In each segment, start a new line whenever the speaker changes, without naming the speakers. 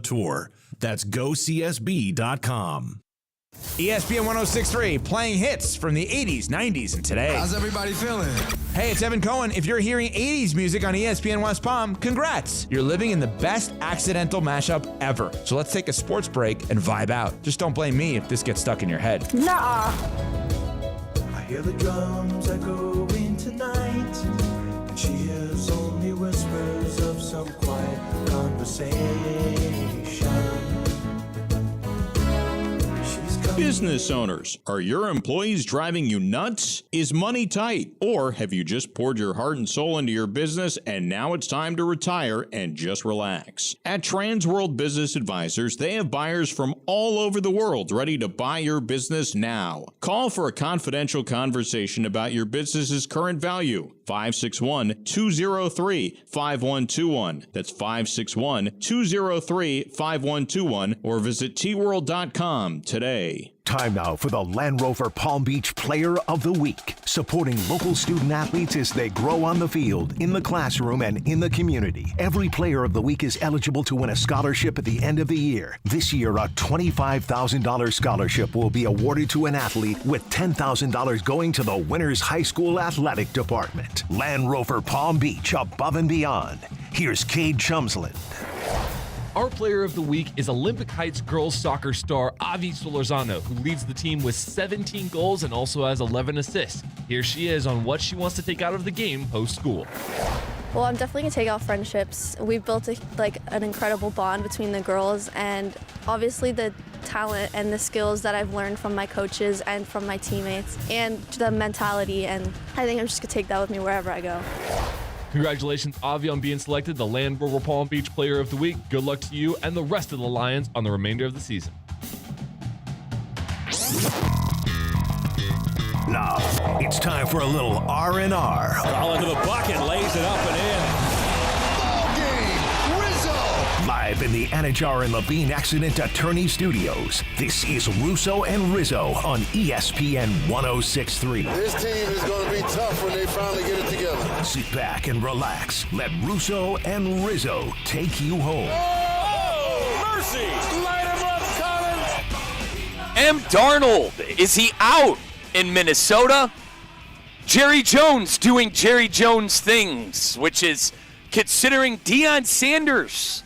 tour. That's GoCSB.com.
ESPN 106.3, playing hits from the 80s, 90s, and today.
How's everybody feeling?
Hey, it's Evan Cohen. If you're hearing 80s music on ESPN West Palm, congrats. You're living in the best accidental mashup ever. So let's take a sports break and vibe out. Just don't blame me if this gets stuck in your head.
Nah.
I hear the drums echoing tonight. She hears only whispers of some quiet conversation.
Business owners, are your employees driving you nuts? Is money tight? Or have you just poured your heart and soul into your business and now it's time to retire and just relax? At Transworld Business Advisors, they have buyers from all over the world ready to buy your business now. Call for a confidential conversation about your business's current value. 561-203-5121. That's 561-203-5121 or visit tworld.com today.
Time now for the Land Rover Palm Beach Player of the Week, supporting local student athletes as they grow on the field, in the classroom, and in the community. Every Player of the Week is eligible to win a scholarship at the end of the year. This year, a $25,000 scholarship will be awarded to an athlete, with $10,000 going to the winner's high school athletic department. Land Rover Palm Beach, above and beyond. Here's Cade Chumsland.
Our Player of the Week is Olympic Heights girls soccer star Avi Solorzano, who leads the team with 17 goals and also has 11 assists. Here she is on what she wants to take out of the game post-school.
Well, I'm definitely going to take out friendships. We've built an incredible bond between the girls, and obviously the talent and the skills that I've learned from my coaches and from my teammates, and the mentality, and I think I'm just going to take that with me wherever I go.
Congratulations, Avi, on being selected the Land Rover Palm Beach Player of the Week. Good luck to you and the rest of the Lions on the remainder of the season.
Now, it's time for a little R&R.
All into the bucket, lays it up and in.
Ball game, Rizzo!
Live in the Anajar and Levine Accident Attorney Studios, this is Russo and Rizzo on ESPN 106.3.
This team is going to be tough when they finally get it together.
Sit back and relax. Let Russo and Rizzo take you home.
Oh, mercy! Light him up, Colin!
M. Darnold, is he out in Minnesota? Jerry Jones doing Jerry Jones things, which is considering Deion Sanders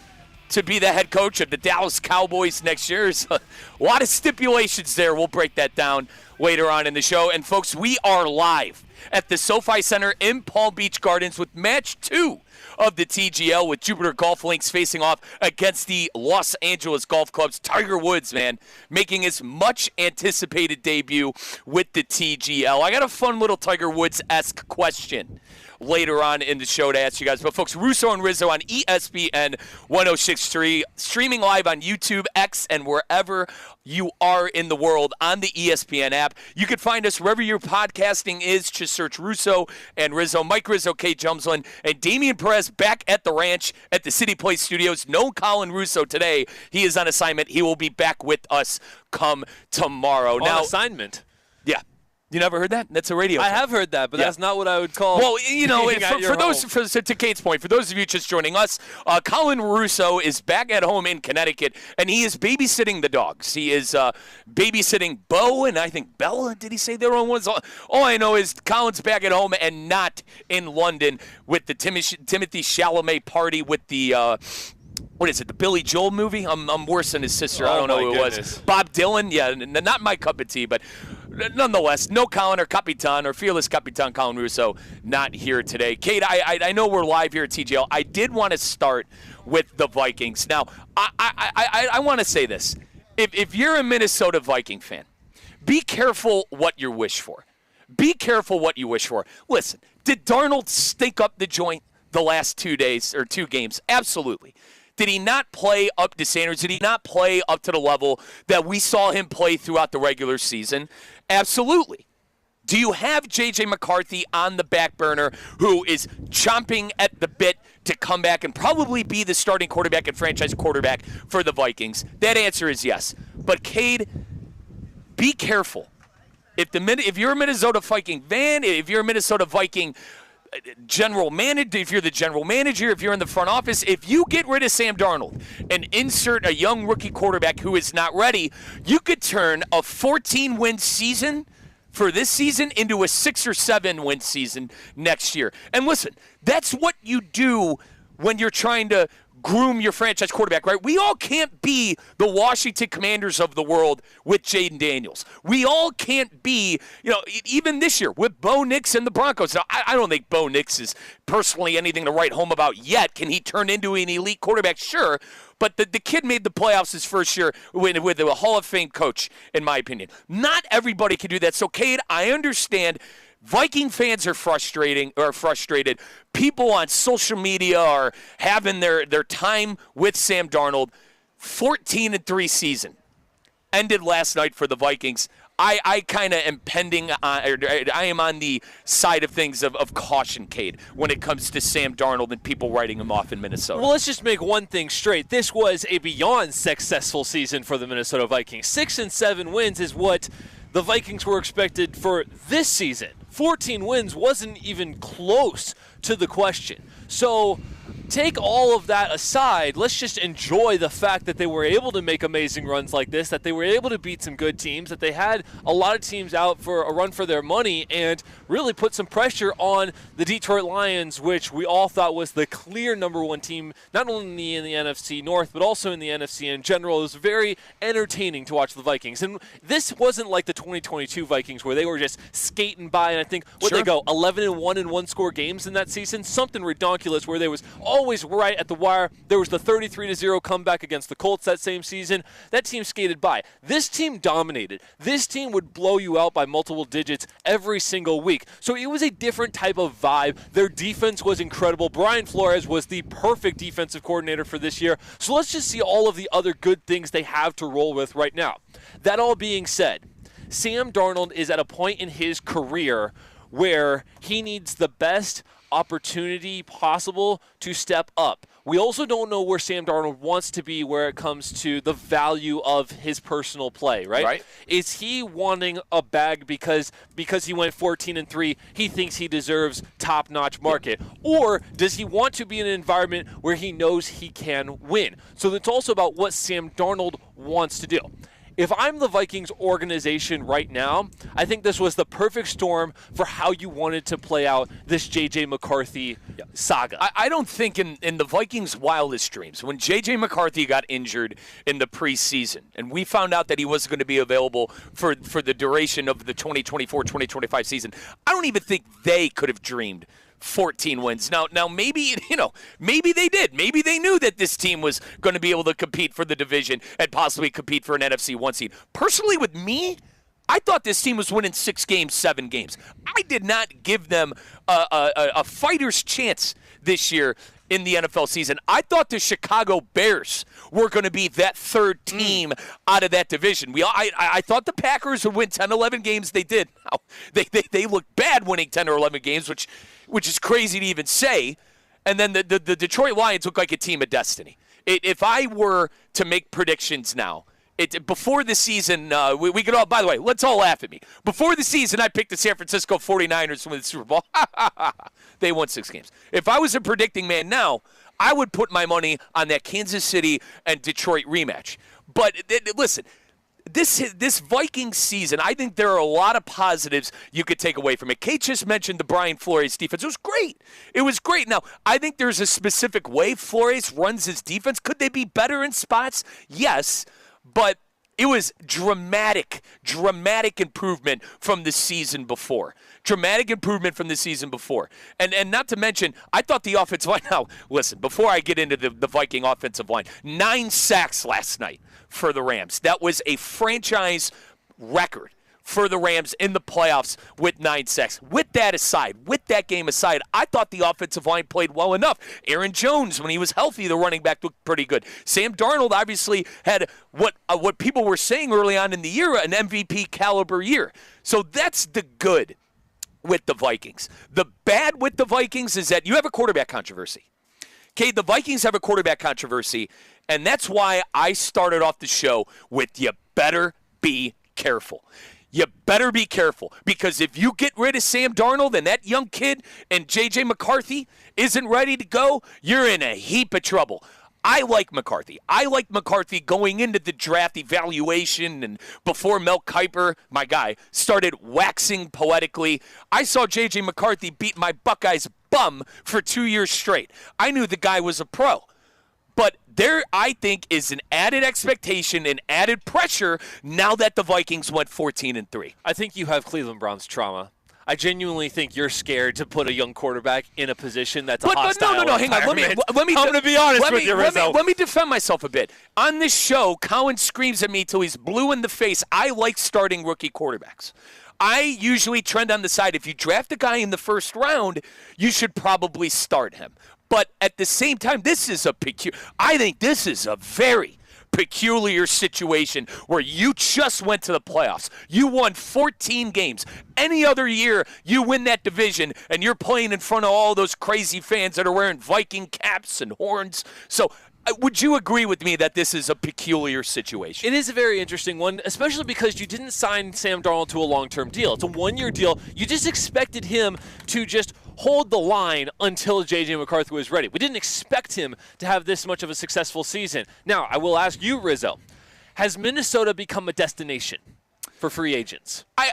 to be the head coach of the Dallas Cowboys next year. There's a lot of stipulations there. We'll break that down later on in the show. And, folks, we are live at the SoFi Center in Palm Beach Gardens with Match 2 of the TGL, with Jupiter Golf Links facing off against the Los Angeles Golf Club's Tiger Woods, man, making his much-anticipated debut with the TGL. I got a fun little Tiger Woods-esque question later on in the show to ask you guys. But, folks, Russo and Rizzo on ESPN 106.3, streaming live on YouTube, X, and wherever you are in the world on the ESPN app. You can find us wherever your podcasting is. Just search Russo and Rizzo. Mike Rizzo, Kate Jumsland, and Damian Perez back at the ranch at the City Place Studios. No Colin Russo today. He is on assignment. He will be back with us come tomorrow.
On assignment?
Yeah. You never heard that? That's a radio
I
show.
have heard that, but that's not what I would call.
Well, you know, to Kate's point, for those of you just joining us, Colin Russo is back at home in Connecticut, and he is babysitting the dogs. He is babysitting Bo and I think Bella. Did he say their own ones? All I know is Colin's back at home and not in London with the Timothy Chalamet party with the. What is it, the Billy Joel movie? I'm worse than his sister. I don't know who it was. Bob Dylan? Yeah, not my cup of tea, but nonetheless, no Colin or Capitan or fearless Capitan Colin Russo not here today. Kate, I know we're live here at TGL. I did want to start with the Vikings. Now, I want to say this. If you're a Minnesota Viking fan, be careful what you wish for. Be careful what you wish for. Listen, did Darnold stink up the joint the last 2 days or 2 games? Absolutely. Did he not play up to standards? Did he not play up to the level that we saw him play throughout the regular season? Absolutely. Do you have J.J. McCarthy on the back burner who is chomping at the bit to come back and probably be the starting quarterback and franchise quarterback for the Vikings? That answer is yes. But, Cade, be careful. If you're a Minnesota Viking fan, if you're a Minnesota Viking general manager, if you're the general manager, if you're in the front office, if you get rid of Sam Darnold and insert a young rookie quarterback who is not ready, you could turn a 14-win season for this season into a 6 or 7 win season next year. And listen, that's what you do when you're trying to groom your franchise quarterback, right? We all can't be the Washington Commanders of the world with Jaden Daniels. We all can't be, even this year with Bo Nix and the Broncos. Now, I don't think Bo Nix is personally anything to write home about yet. Can he turn into an elite quarterback? Sure. But the kid made the playoffs his first year with a Hall of Fame coach, in my opinion. Not everybody can do that. So, Cade, I understand Viking fans are frustrated. People on social media are having their time with Sam Darnold. 14-3 season ended last night for the Vikings. I kind of am I am on the side of things of caution, Cade, when it comes to Sam Darnold and people writing him off in Minnesota.
Well, let's just make one thing straight. This was a beyond successful season for the Minnesota Vikings. 6 and 7 wins is what the Vikings were expected for this season. 14 wins wasn't even close to the question. So take all of that aside. Let's just enjoy the fact that they were able to make amazing runs like this, that they were able to beat some good teams, that they had a lot of teams out for a run for their money and really put some pressure on the Detroit Lions, which we all thought was the clear number one team, not only in the NFC North, but also in the NFC in general. It was very entertaining to watch the Vikings. And this wasn't like the 2022 Vikings where they were just skating by, and I think, they go 11-1 in one-score games in that season? Something ridiculous where there was always right at the wire. There was the 33-0 comeback against the Colts that same season. That team skated by. This team dominated. This team would blow you out by multiple digits every single week. So it was a different type of vibe. Their defense was incredible. Brian Flores was the perfect defensive coordinator for this year. So let's just see all of the other good things they have to roll with right now. That all being said, Sam Darnold is at a point in his career where he needs the best opportunity possible to step up. We also don't know where Sam Darnold wants to be where it comes to the value of his personal play, right? Is he wanting a bag because he went 14-3, he thinks he deserves top-notch market? Or does he want to be in an environment where he knows he can win? So it's also about what Sam Darnold wants to do. If I'm the Vikings organization right now, I think this was the perfect storm for how you wanted to play out this J.J. McCarthy saga.
I don't think in the Vikings' wildest dreams, when J.J. McCarthy got injured in the preseason, and we found out that he wasn't going to be available for the duration of the 2024-2025 season, I don't even think they could have dreamed 14 wins. Now maybe they did. Maybe they knew that this team was going to be able to compete for the division and possibly compete for an NFC 1 seed. Personally, with me, I thought this team was winning 6 games, 7 games. I did not give them a fighter's chance this year in the NFL season. I thought the Chicago Bears were going to be that third team out of that division. I thought the Packers would win 10, 11 games. They did. They looked bad winning 10 or 11 games, which is crazy to even say. And then the Detroit Lions look like a team of destiny. If I were to make predictions now, before the season, we could all, by the way, let's all laugh at me. Before the season, I picked the San Francisco 49ers to win the Super Bowl. They won 6 games. If I was a predicting man now, I would put my money on that Kansas City and Detroit rematch. But listen, this Vikings season, I think there are a lot of positives you could take away from it. Kate just mentioned the Brian Flores defense. It was great. It was great. Now, I think there's a specific way Flores runs his defense. Could they be better in spots? Yes. But it was dramatic improvement from the season before. Dramatic improvement from the season before. And not to mention, I thought the offensive line, now, listen, before I get into the Viking offensive line, 9 sacks last night for the Rams. That was a franchise record for the Rams in the playoffs with 9 sacks. With that game aside, I thought the offensive line played well enough. Aaron Jones, when he was healthy, the running back looked pretty good. Sam Darnold obviously had what people were saying early on in the year, an MVP caliber year. So that's the good with the Vikings. The bad with the Vikings is that you have a quarterback controversy. Okay, the Vikings have a quarterback controversy, and that's why I started off the show with you better be careful. you better be careful, because if you get rid of Sam Darnold and that young kid and J.J. McCarthy isn't ready to go, you're in a heap of trouble. I like McCarthy. I like McCarthy going into the draft evaluation and before Mel Kiper, my guy, started waxing poetically. I saw J.J. McCarthy beat my Buckeyes bum for 2 years straight. I knew the guy was a pro. But there, I think, is an added expectation and added pressure now that the Vikings went 14-3.
I think you have Cleveland Browns trauma. I genuinely think you're scared to put a young quarterback in a position that's a hostile
no, hang on. Let me.
I'm going to be honest with you, Rizzo.
Let me defend myself a bit. On this show, Colin screams at me till he's blue in the face. I like starting rookie quarterbacks. I usually trend on the side. If you draft a guy in the first round, you should probably start him. But at the same time, I think this is a very peculiar situation where you just went to the playoffs. You won 14 games. Any other year, you win that division, and you're playing in front of all those crazy fans that are wearing Viking caps and horns. So would you agree with me that this is a peculiar situation?
It is a very interesting one, especially because you didn't sign Sam Darnold to a long-term deal. It's a one-year deal. You just expected him to just hold the line until J.J. McCarthy was ready. We didn't expect him to have this much of a successful season. Now, I will ask you, Rizzo, has Minnesota become a destination for free agents?
I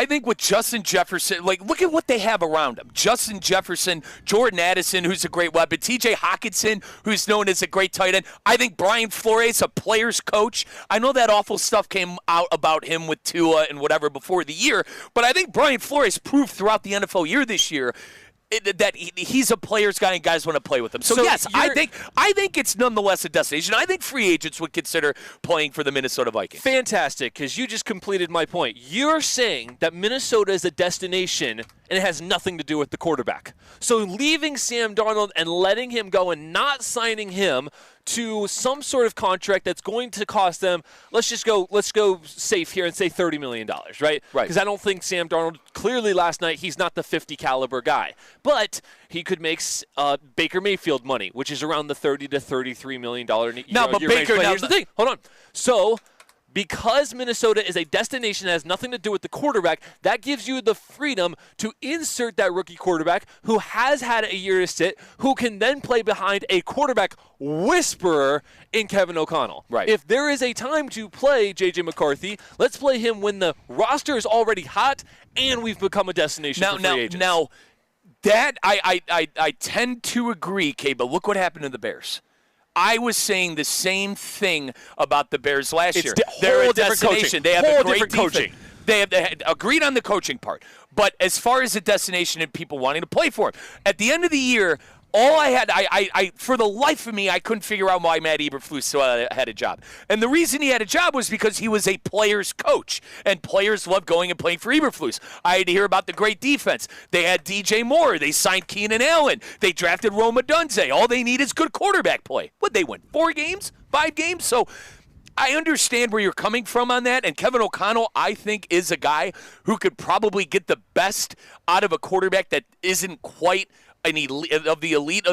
think with Justin Jefferson, look at what they have around him. Justin Jefferson, Jordan Addison, who's a great weapon, T.J. Hockenson, who's known as a great tight end. I think Brian Flores, a player's coach. I know that awful stuff came out about him with Tua and whatever before the year, but I think Brian Flores proved throughout the NFL year this year that he's a player's guy and guys want to play with him. So yes, I think it's nonetheless a destination. I think free agents would consider playing for the Minnesota Vikings.
Fantastic, because you just completed my point. You're saying that Minnesota is a destination and it has nothing to do with the quarterback. So leaving Sam Darnold and letting him go and not signing him to some sort of contract that's going to cost them, let's go safe here and say $30 million, right?
Right.
Because I don't think Sam Darnold, clearly last night, he's not the 50 caliber guy. But he could make Baker Mayfield money, which is around the $30 to $33 million year range. But here's the thing. Hold on. So because Minnesota is a destination that has nothing to do with the quarterback, that gives you the freedom to insert that rookie quarterback who has had a year to sit, who can then play behind a quarterback whisperer in Kevin O'Connell.
Right.
If there is a time to play J.J. McCarthy, let's play him when the roster is already hot and we've become a destination for free agents.
Now, that I tend to agree, Kay, but look what happened to the Bears. I was saying the same thing about the Bears last year. They're a destination. They have a great coaching. They have agreed on the coaching part. But as far as a destination and people wanting to play for him, at the end of the year, all I had, for the life of me, I couldn't figure out why Matt Eberflus still had a job. And the reason he had a job was because he was a player's coach, and players love going and playing for Eberflus. I had to hear about the great defense. They had DJ Moore. They signed Keenan Allen. They drafted Rome Odunze. All they need is good quarterback play. What, they win 4 games, 5 games? So I understand where you're coming from on that, and Kevin O'Connell, I think, is a guy who could probably get the best out of a quarterback that isn't quite an elite of the elite.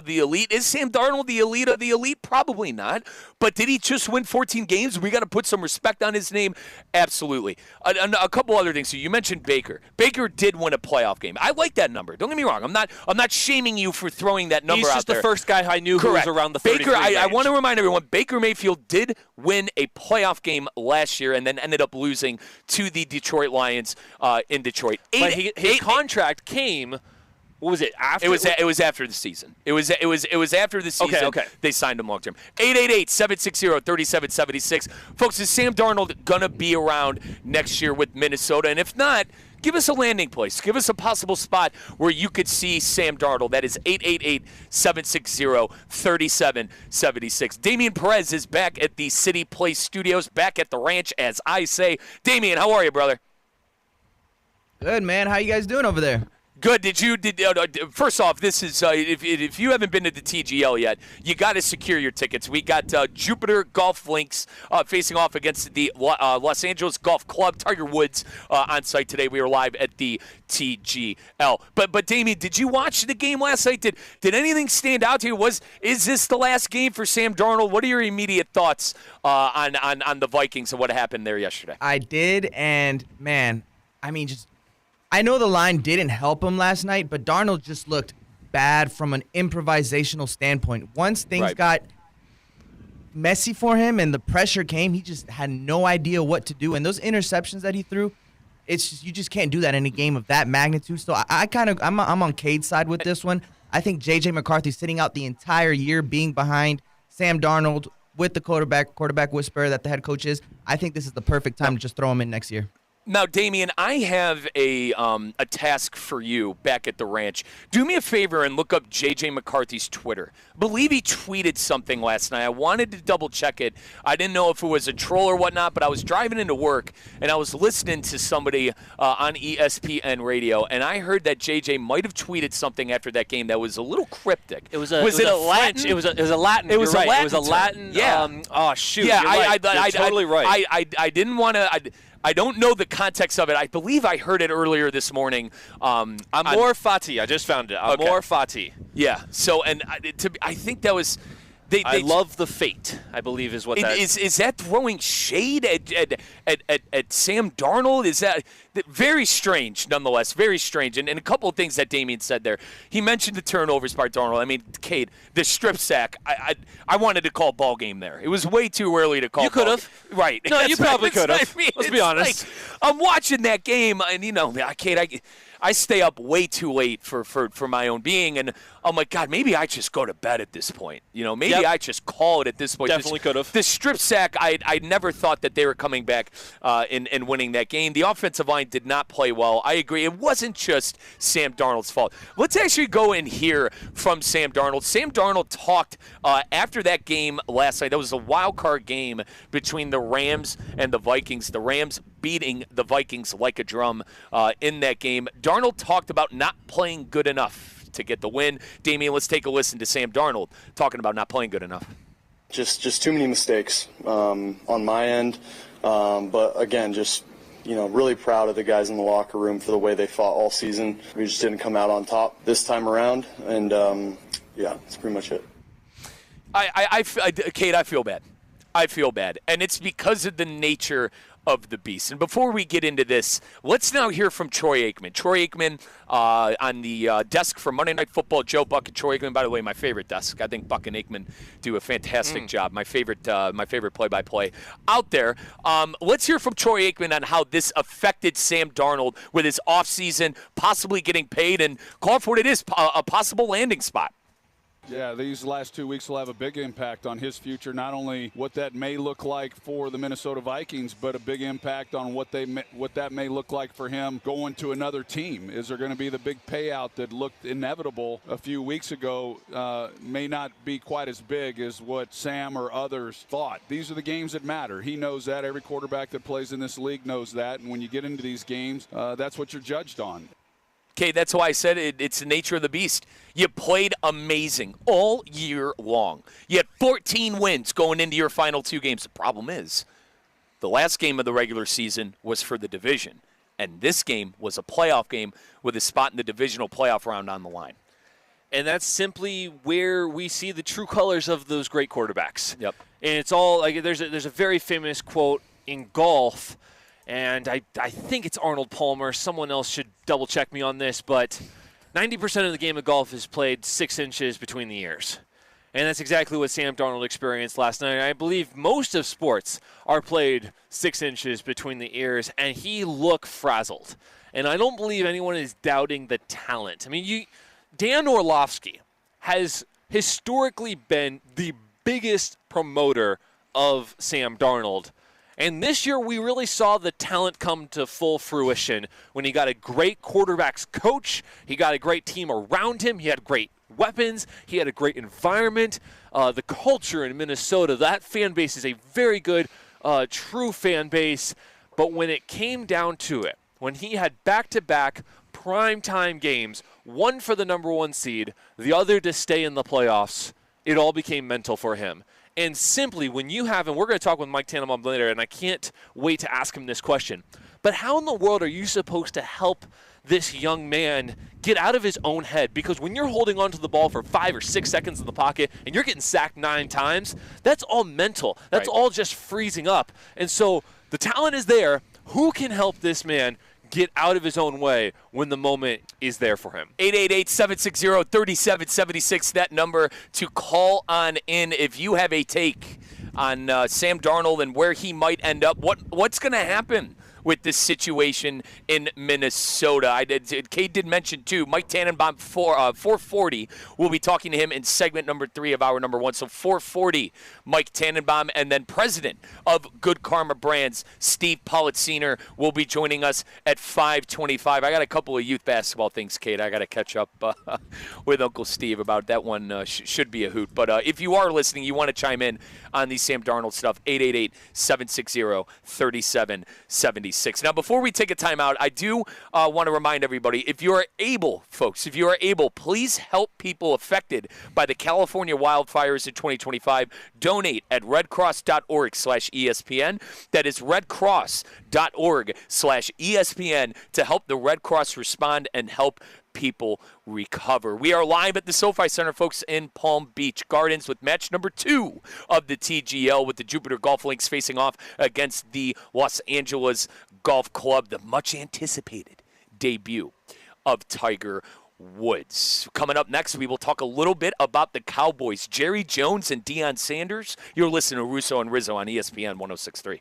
Is Sam Darnold the elite of the elite? Probably not. But did he just win 14 games? We got to put some respect on his name. Absolutely. A couple other things. So you mentioned Baker. Baker did win a playoff game. I like that number. Don't get me wrong. I'm not shaming you for throwing that number out there.
He's just the first guy I knew who was around the 33
Baker.
range.
I want to remind everyone, Baker Mayfield did win a playoff game last year and then ended up losing to the Detroit Lions in Detroit.
But his contract came. What was it? After
it was after the season. It was after the season.
Okay.
They signed him long term. 888-760-3776. Folks, is Sam Darnold gonna be around next year with Minnesota? And if not, give us a landing place. Give us a possible spot where you could see Sam Darnold. That is 888-760-3776. Damian Perez is back at the City Place Studios, back at the ranch, as I say. Damian, how are you, brother?
Good, man. How you guys doing over there?
Good. First off, this is if you haven't been to the TGL yet, you got to secure your tickets. We got Jupiter Golf Links facing off against the Los Angeles Golf Club. Tiger Woods on site today. We were live at the TGL. But Damien, did you watch the game last night? Did anything stand out to you? Is this the last game for Sam Darnold? What are your immediate thoughts on the Vikings and what happened there yesterday?
I did, and man, I know the line didn't help him last night, but Darnold just looked bad from an improvisational standpoint. Once things got messy for him and the pressure came, he just had no idea what to do. And those interceptions that he threw, you just can't do that in a game of that magnitude. So I'm on Cade's side with this one. I think J.J. McCarthy sitting out the entire year being behind Sam Darnold with the quarterback whisperer that the head coach is. I think this is the perfect time to just throw him in next year.
Now, Damien, I have a task for you back at the ranch. Do me a favor and look up J.J. McCarthy's Twitter. I believe he tweeted something last night. I wanted to double-check it. I didn't know if it was a troll or whatnot, but I was driving into work, and I was listening to somebody on ESPN radio, and I heard that J.J. might have tweeted something after that game that was a little cryptic.
It was a Latin. It was a Latin.
It was a Latin.
It was a Latin.
Yeah.
Oh, shoot.
Yeah,
you're totally right.
I didn't want to... I don't know the context of it. I believe I heard it earlier this morning.
Amor Fati. I just found it. Amor Fati.
Yeah. So, and I think that was.
I love the fate, I believe, is what that is.
Is that throwing shade at Sam Darnold? Is that very strange, nonetheless? Very strange. And a couple of things that Damien said there. He mentioned the turnovers by Darnold. I mean, Cade, the strip sack. I wanted to call ball game there. It was way too early to call.
You could have.
Right.
No, you probably could have. Let's be honest.
I'm watching that game, and Cade, I stay up way too late for my own being, and I'm like, God, maybe I just go to bed at this point. Maybe I just call it at this point.
Definitely could have.
The strip sack, I never thought that they were coming back and winning that game. The offensive line did not play well. I agree. It wasn't just Sam Darnold's fault. Let's actually go and hear from Sam Darnold. Sam Darnold talked after that game last night. That was a wild card game between the Rams and the Vikings. The Rams beating the Vikings like a drum in that game. Darnold talked about not playing good enough to get the win. Damien, let's take a listen to Sam Darnold talking about not playing good enough.
Just too many mistakes on my end. But again, just really proud of the guys in the locker room for the way they fought all season. We just didn't come out on top this time around, and that's pretty much it.
Kate, I feel bad. I feel bad, and it's because of the nature of the beast. And before we get into this, let's now hear from Troy Aikman. Troy Aikman on the desk for Monday Night Football. Joe Buck and Troy Aikman, by the way, my favorite desk. I think Buck and Aikman do a fantastic job. My favorite play-by-play out there. Let's hear from Troy Aikman on how this affected Sam Darnold with his offseason, possibly getting paid, and call for what it is, a possible landing spot.
Yeah, these last 2 weeks will have a big impact on his future, not only what that may look like for the Minnesota Vikings, but a big impact on what that may look like for him going to another team. Is there going to be the big payout that looked inevitable a few weeks ago may not be quite as big as what Sam or others thought. These are the games that matter. He knows that. Every quarterback that plays in this league knows that. And when you get into these games, that's what you're judged on.
Okay, that's why I said it's the nature of the beast. You played amazing all year long. You had 14 wins going into your final two games. The problem is the last game of the regular season was for the division, and this game was a playoff game with a spot in the divisional playoff round on the line.
And that's simply where we see the true colors of those great quarterbacks.
Yep.
And it's all like there's a very famous quote in golf. And I think it's Arnold Palmer. Someone else should double-check me on this, but 90% of the game of golf is played 6 inches between the ears. And that's exactly what Sam Darnold experienced last night. I believe most of sports are played 6 inches between the ears, and he looked frazzled. And I don't believe anyone is doubting the talent. I mean, Dan Orlovsky has historically been the biggest promoter of Sam Darnold. And this year, we really saw the talent come to full fruition when he got a great quarterbacks coach. He got a great team around him. He had great weapons. He had a great environment. The culture in Minnesota, that fan base is a very good, true fan base. But when it came down to it, when he had back-to-back primetime games, one for the number 1 seed, the other to stay in the playoffs, it all became mental for him. And simply when you have, and we're going to talk with Mike Tannenbaum later, and I can't wait to ask him this question, but how in the world are you supposed to help this young man get out of his own head? Because when you're holding onto the ball for 5 or 6 seconds in the pocket and you're getting sacked 9 times, that's all mental. That's all just freezing up. And so the talent is there. Who can help this man get out of his own way when the moment is there for him?
888-760-3776, that number to call on in if you have a take on Sam Darnold and where he might end up. What's going to happen with this situation in Minnesota? Kate did mention, too, Mike Tannenbaum, 440. We'll be talking to him in segment number 3 of hour number 1. So 440, Mike Tannenbaum, and then president of Good Karma Brands, Steve Politziner, will be joining us at 525. I got a couple of youth basketball things, Kate. I got to catch up with Uncle Steve about that one. Should be a hoot. But if you are listening, you want to chime in on the Sam Darnold stuff, 888-760-3776. Now, before we take a timeout, I do want to remind everybody, if you are able, folks, please help people affected by the California wildfires in 2025. Donate at redcross.org/ESPN. That is redcross.org/ESPN to help the Red Cross respond and help people recover. We are live at the SoFi Center, folks, in Palm Beach Gardens with match number 2 of the TGL, with the Jupiter Golf Links facing off against the Los Angeles Golf Club, the much-anticipated debut of Tiger Woods. Coming up next, we will talk a little bit about the Cowboys, Jerry Jones and Deion Sanders. You're listening to Russo and Rizzo on ESPN 106.3.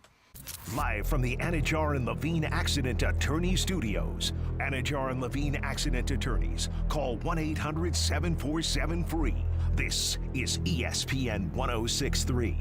Live from the Anajar and Levine Accident Attorney Studios. Anajar and Levine Accident Attorneys. Call 1-800-747-FREE. This is ESPN 106.3.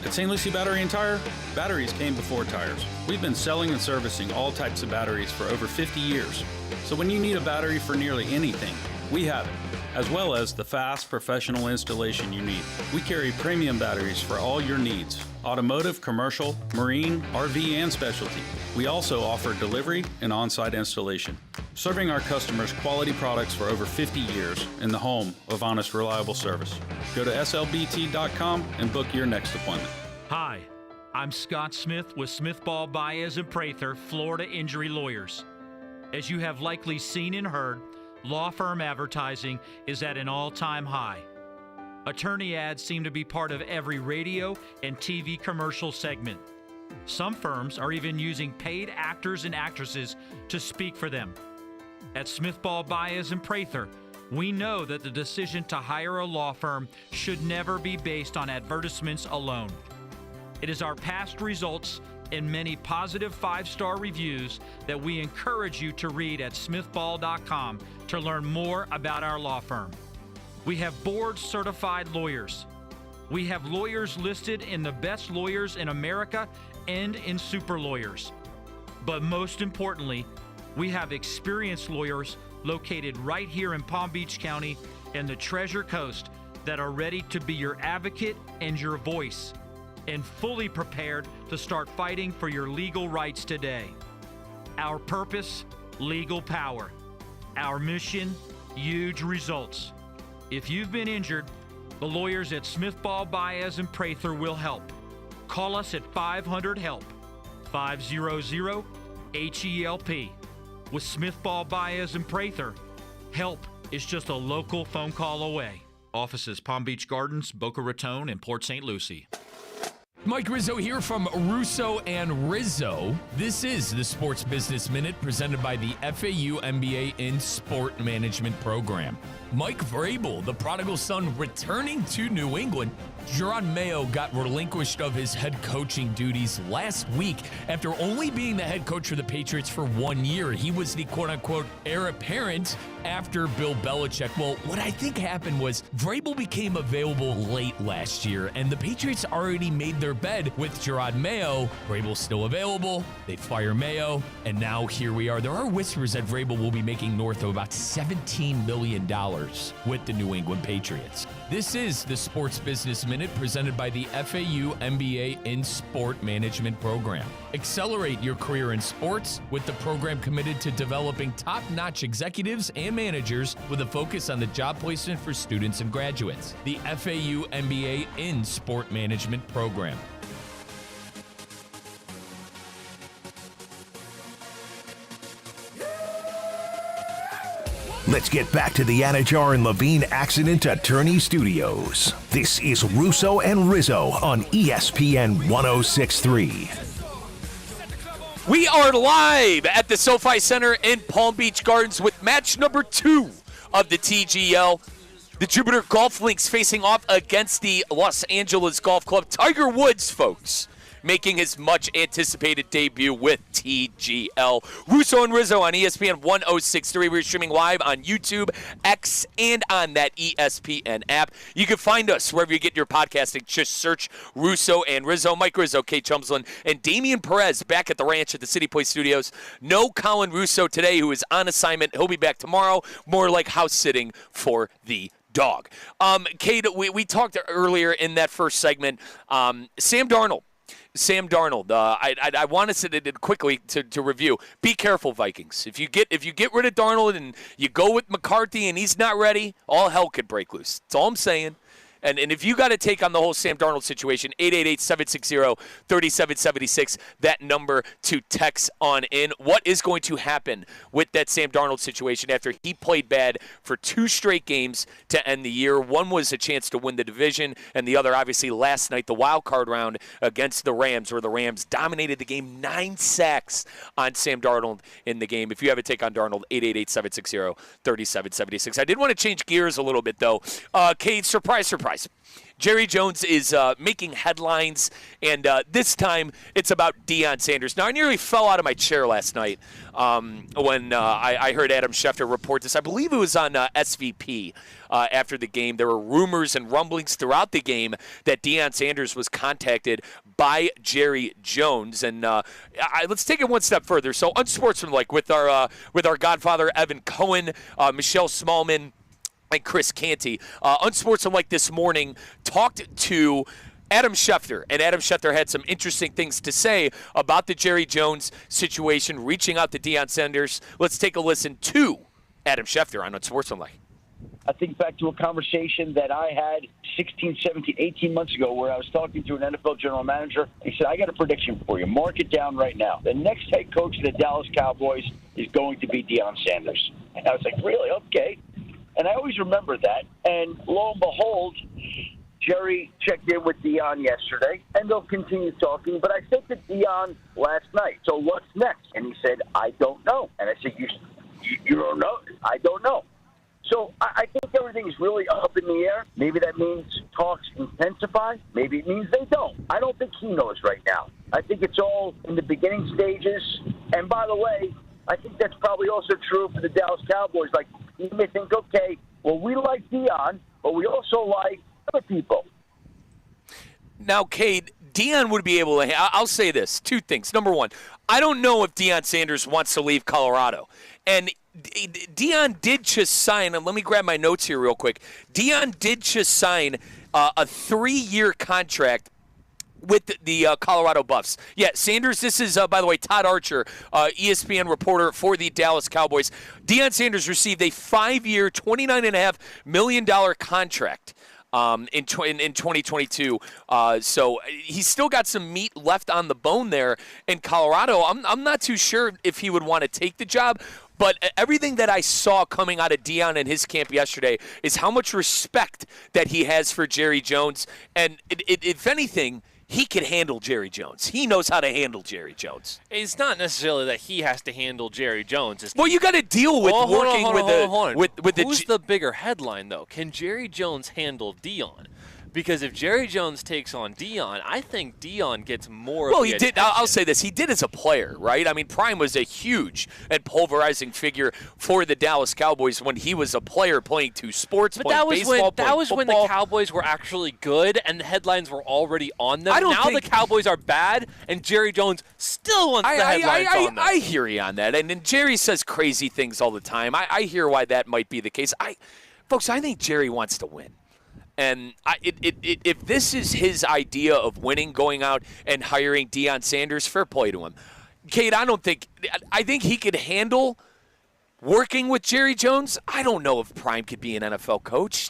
At St. Lucie Battery and Tire, batteries came before tires. We've been selling and servicing all types of batteries for over 50 years. So when you need a battery for nearly anything, we have it, as well as the fast, professional installation you need. We carry premium batteries for all your needs: automotive, commercial, marine, RV, and specialty. We also offer delivery and on-site installation, serving our customers quality products for over 50 years in the home of honest, reliable service. Go to slbt.com and book your next appointment.
Hi, I'm Scott Smith with Smith Ball Baez and Prather, Florida Injury Lawyers. As you have likely seen and heard, law firm advertising is at an all-time high. Attorney ads seem to be part of every radio and TV commercial segment. Some firms are even using paid actors and actresses to speak for them. At Smith Ball Baez and Prather, we know that the decision to hire a law firm should never be based on advertisements alone. It is our past results and many positive 5-star reviews that we encourage you to read at smithball.com to learn more about our law firm. We have board-certified lawyers. We have lawyers listed in the best lawyers in America and in super lawyers. But most importantly, we have experienced lawyers located right here in Palm Beach County and the Treasure Coast that are ready to be your advocate and your voice, and fully prepared to start fighting for your legal rights today. Our purpose, legal power. Our mission, huge results. If you've been injured, the lawyers at Smith Ball Baez and Prather will help. Call us at 500-HELP, 500-HELP. With Smith Ball Baez and Prather, help is just a local phone call away. Offices Palm Beach Gardens, Boca Raton, and Port St. Lucie.
Mike Rizzo here from Russo and Rizzo. This is the Sports Business Minute presented by the FAU MBA in Sport Management program. Mike Vrabel, the prodigal son, returning to New England. Gerard Mayo got relinquished of his head coaching duties last week after only being the head coach for the Patriots for 1 year. He was the quote-unquote heir apparent after Bill Belichick. Well, what I think happened was Vrabel became available late last year, and the Patriots already made their bed with Gerard Mayo. Vrabel's still available. They fire Mayo, and now here we are. There are whispers that Vrabel will be making north of about $17 million with the New England Patriots. This is the Sports Business Minute presented by the FAU MBA in Sport Management program. Accelerate your career in sports with the program committed to developing top-notch executives and managers with a focus on the job placement for students and graduates. The FAU MBA in Sport Management program.
Let's get back to the Anajar and Levine Accident Attorney Studios. This is Russo and Rizzo on ESPN 106.3.
We are live at the SoFi Center in Palm Beach Gardens with match number 2 of the TGL. The Jupiter Golf Links facing off against the Los Angeles Golf Club. Tiger Woods, folks, making his much-anticipated debut with TGL. Russo and Rizzo on ESPN 106.3. We're streaming live on YouTube, X, and on that ESPN app. You can find us wherever you get your podcasting. Just search Russo and Rizzo. Mike Rizzo, Kate Chumslin, and Damian Perez back at the ranch at the City Place Studios. No Colin Russo today, who is on assignment. He'll be back tomorrow, more like house sitting for the dog. Kate, we talked earlier in that first segment. Sam Darnold. I want us to quickly to review. Be careful, Vikings. If you get rid of Darnold and you go with McCarthy and he's not ready, all hell could break loose. That's all I'm saying. And if you got to take on the whole Sam Darnold situation, 888-760-3776, that number to text on in. What is going to happen with that Sam Darnold situation after he played bad for 2 straight games to end the year? One was a chance to win the division, and the other, obviously, last night, the wild card round against the Rams, where the Rams dominated the game, 9 sacks on Sam Darnold in the game. If you have a take on Darnold, 888-760-3776. I did want to change gears a little bit, though. Kate, surprise. Jerry Jones is making headlines, and this time it's about Deion Sanders. Now, I nearly fell out of my chair last night when I heard Adam Schefter report this. I believe it was on SVP after the game. There were rumors and rumblings throughout the game that Deion Sanders was contacted by Jerry Jones. And let's take it one step further. So, unsportsmanlike with our godfather Evan Cohen, Michelle Smallman, and Chris Canty. Unsportsmanlike this morning talked to Adam Schefter, and Adam Schefter had some interesting things to say about the Jerry Jones situation, reaching out to Deion Sanders. Let's take a listen to Adam Schefter on Unsportsmanlike.
I think back to a conversation that I had 16, 17, 18 months ago where I was talking to an NFL general manager. He said, I got a prediction for you. Mark it down right now. The next head coach of the Dallas Cowboys is going to be Deion Sanders. And I was like, really? Okay. And I always remember that. And lo and behold, Jerry checked in with Deion yesterday, and they'll continue talking. But I said to Deion last night, so what's next? And he said, I don't know. And I said, you don't know? I don't know. So I think everything is really up in the air. Maybe that means talks intensify. Maybe it means they don't. I don't think he knows right now. I think it's all in the beginning stages. And by the way, I think that's probably also true for the Dallas Cowboys. Like, you may think, okay, well, we like Deion, but we also like other people.
Now, Cade, Deion would be able to – I'll say this, 2 things. Number one, I don't know if Deion Sanders wants to leave Colorado. And Deion did just sign – and let me grab my notes here real quick. Deion did just sign a 3-year contract with the Colorado Buffs. Yeah, Sanders, this is, by the way, Todd Archer, ESPN reporter for the Dallas Cowboys. Deion Sanders received a 5-year, $29.5 million contract in 2022. So he's still got some meat left on the bone there in Colorado. I'm not too sure if he would want to take the job. But everything that I saw coming out of Deion and his camp yesterday is how much respect that he has for Jerry Jones. And if anything, he can handle Jerry Jones. He knows how to handle Jerry Jones.
It's not necessarily that he has to handle Jerry Jones.
Well, you got to deal with working with the.
Who's the bigger headline though? Can Jerry Jones handle Deion? Because if Jerry Jones takes on Deion, I think Deion gets more.
Well, he did. I'll say this: he did as a player, right? I mean, Prime was a huge and pulverizing figure for the Dallas Cowboys when he was a player playing 2 sports.
But that was when the Cowboys were actually good and the headlines were already on them. Now the Cowboys are bad, and Jerry Jones still wants the headlines on them.
I hear you on that, and Jerry says crazy things all the time. I hear why that might be the case. Folks, I think Jerry wants to win. And if this is his idea of winning, going out and hiring Deion Sanders, fair play to him. Kate, I think he could handle working with Jerry Jones. I don't know if Prime could be an NFL coach.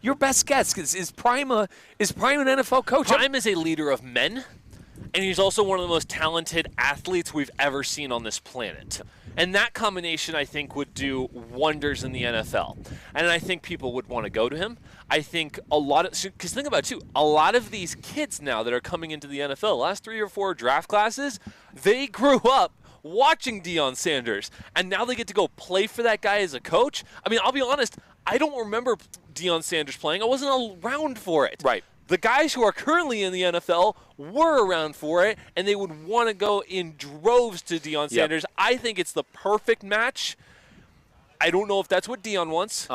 Your best guess is Prime an NFL coach?
Prime is a leader of men, and he's also one of the most talented athletes we've ever seen on this planet. And that combination, I think, would do wonders in the NFL. And I think people would want to go to him. I think because think about it, too, a lot of these kids now that are coming into the NFL, last 3 or 4 draft classes, they grew up watching Deion Sanders. And now they get to go play for that guy as a coach. I mean, I'll be honest, I don't remember Deion Sanders playing. I wasn't around for it.
Right.
The guys who are currently in the NFL were around for it, and they would want to go in droves to Deion Sanders. I think it's the perfect match. I don't know if that's what Deion wants.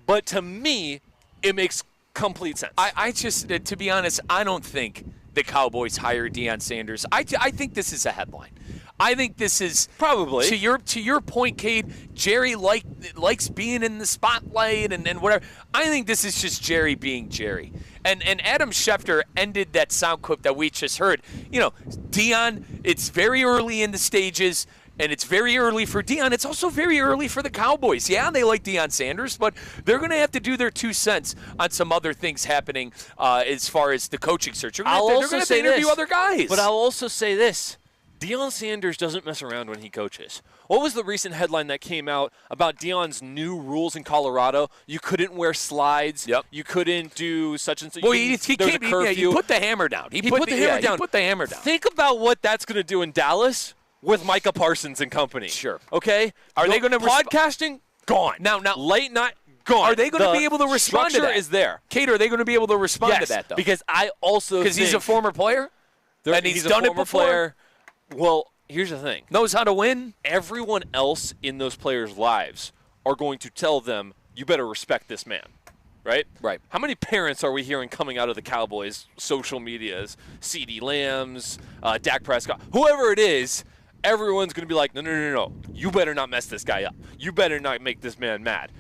But to me, it makes complete sense.
I just, to be honest, I don't think the Cowboys hire Deion Sanders. I think this is a headline. I think this is
probably
to your point, Cade. Jerry likes being in the spotlight and whatever. I think this is just Jerry being Jerry. And Adam Schefter ended that sound clip that we just heard. You know, Deion, it's very early in the stages, and it's very early for Deion. It's also very early for the Cowboys. Yeah, they like Deion Sanders, but they're going to have to do their 2 cents on some other things happening as far as the coaching search. They're going to have to interview other guys.
But I'll also say this. Deion Sanders doesn't mess around when he coaches. What was the recent headline that came out about Deion's new rules in Colorado? You couldn't wear slides.
Yep.
You couldn't do such and such.
Well, he put the hammer down. He put the hammer down.
Think about what that's going to do in Dallas with Micah Parsons and company.
Sure.
Okay?
Are they going to
podcasting? Gone.
Now,
late night? Gone.
Are they going to be able to respond to that?
Structure is there.
Kate, are they going to be able to respond to that, though?
Because I also
Because he's a former player? And he's
a
done it
former
before?
player. Well, here's the thing.
Knows how to win?
Everyone else in those players' lives are going to tell them, you better respect this man. Right?
Right.
How many parents are we hearing coming out of the Cowboys' social medias? CeeDee Lambs, Dak Prescott, whoever it is, everyone's going to be like, no. You better not mess this guy up. You better not make this man mad.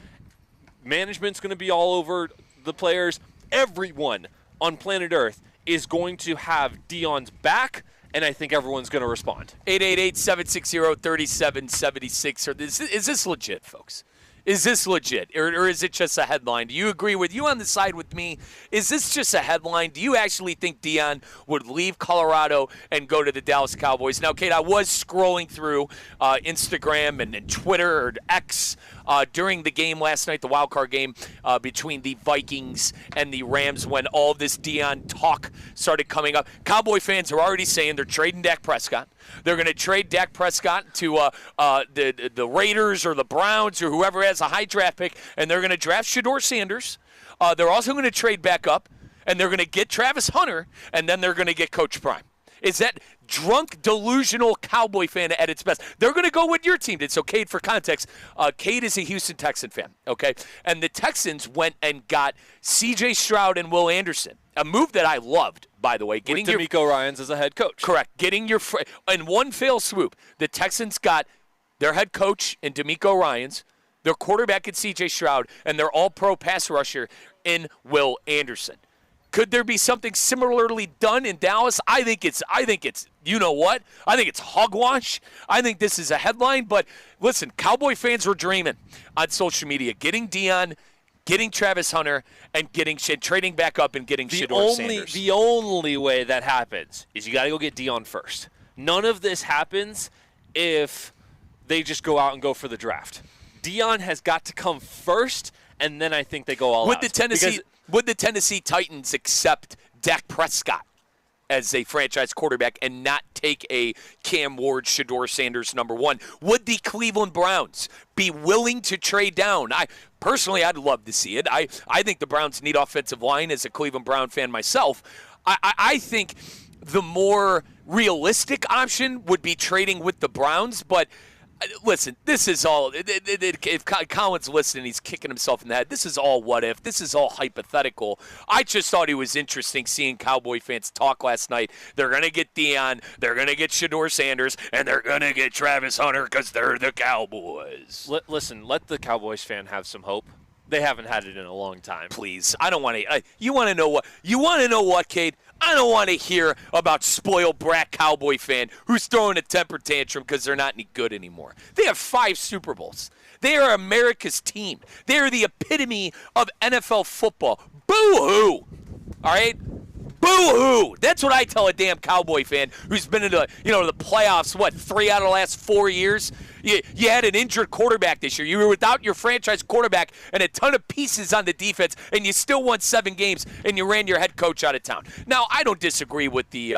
Management's going to be all over the players. Everyone on planet Earth is going to have Deion's back, and I think everyone's going to respond.
888-760-3776. Is this legit, folks? Is this legit, or is it just a headline? Do you agree with you on the side with me? Is this just a headline? Do you actually think Deion would leave Colorado and go to the Dallas Cowboys? Now, Kate, I was scrolling through Instagram and Twitter or X during the game last night, the wild card game between the Vikings and the Rams, when all this Deion talk started coming up. Cowboy fans are already saying they're trading Dak Prescott. They're going to trade Dak Prescott to the Raiders or the Browns or whoever has a high draft pick, and they're going to draft Shedeur Sanders. They're also going to trade back up, and they're going to get Travis Hunter, and then they're going to get Coach Prime. Is that drunk, delusional Cowboy fan at its best? They're going to go with your team did. So, Cade, for context, Cade is a Houston Texan fan, okay? And the Texans went and got C.J. Stroud and Will Anderson, a move that I loved, by the way.
With D'Amico Ryans as a head coach.
Correct. Getting your in one fell swoop, the Texans got their head coach in D'Amico Ryans, their quarterback in C.J. Stroud, and their all-pro pass rusher in Will Anderson. Could there be something similarly done in Dallas? I think it's you know what? I think it's hogwash. I think this is a headline. But listen, Cowboy fans were dreaming on social media, getting Deion, getting Travis Hunter, and trading back up and getting Shedeur Sanders.
The only way that happens is you got to go get Deion first. None of this happens if they just go out and go for the draft. Deion has got to come first, and then I think they go all out.
Would the Tennessee Titans accept Dak Prescott as a franchise quarterback and not take a Cam Ward, Shedeur Sanders number one? Would the Cleveland Browns be willing to trade down? Personally, I'd love to see it. I think the Browns need offensive line as a Cleveland Brown fan myself. I think the more realistic option would be trading with the Browns, but listen, this is all, if Colin's listening, he's kicking himself in the head. This is all what if. This is all hypothetical. I just thought it was interesting seeing Cowboy fans talk last night. They're going to get Deion, they're going to get Shedeur Sanders, and they're going to get Travis Hunter because they're the Cowboys.
Listen, let the Cowboys fan have some hope. They haven't had it in a long time.
Please, I don't want to. You want to know what? You want to know what, Cade? I don't want to hear about spoiled brat Cowboy fan who's throwing a temper tantrum because they're not any good anymore. They have 5 Super Bowls. They are America's team. They are the epitome of NFL football. Boo-hoo! All right? Boo-hoo! That's what I tell a damn Cowboy fan who's been into, the playoffs, 3 out of the last 4 years? You had an injured quarterback this year. You were without your franchise quarterback and a ton of pieces on the defense, and you still won 7 games, and you ran your head coach out of town. Now, I don't disagree with the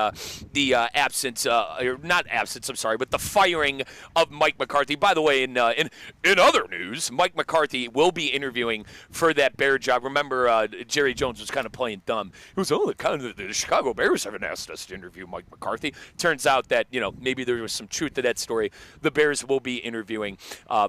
firing of Mike McCarthy. By the way, in other news, Mike McCarthy will be interviewing for that Bear job. Remember, Jerry Jones was kind of playing dumb. He was, the Chicago Bears haven't asked us to interview Mike McCarthy. Turns out that, maybe there was some truth to that story. The Bears will be interviewing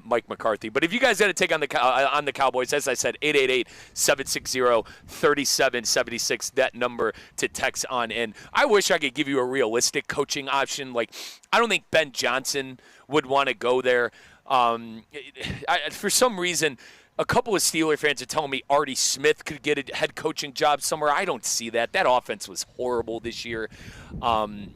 Mike McCarthy. But if you guys got to take on the Cowboys, as I said, 888-760-3776, that number to text on in. I wish I could give you a realistic coaching option. Like, I don't think Ben Johnson would want to go there. For some reason, a couple of Steeler fans are telling me Artie Smith could get a head coaching job somewhere. I don't see that. That offense was horrible this year.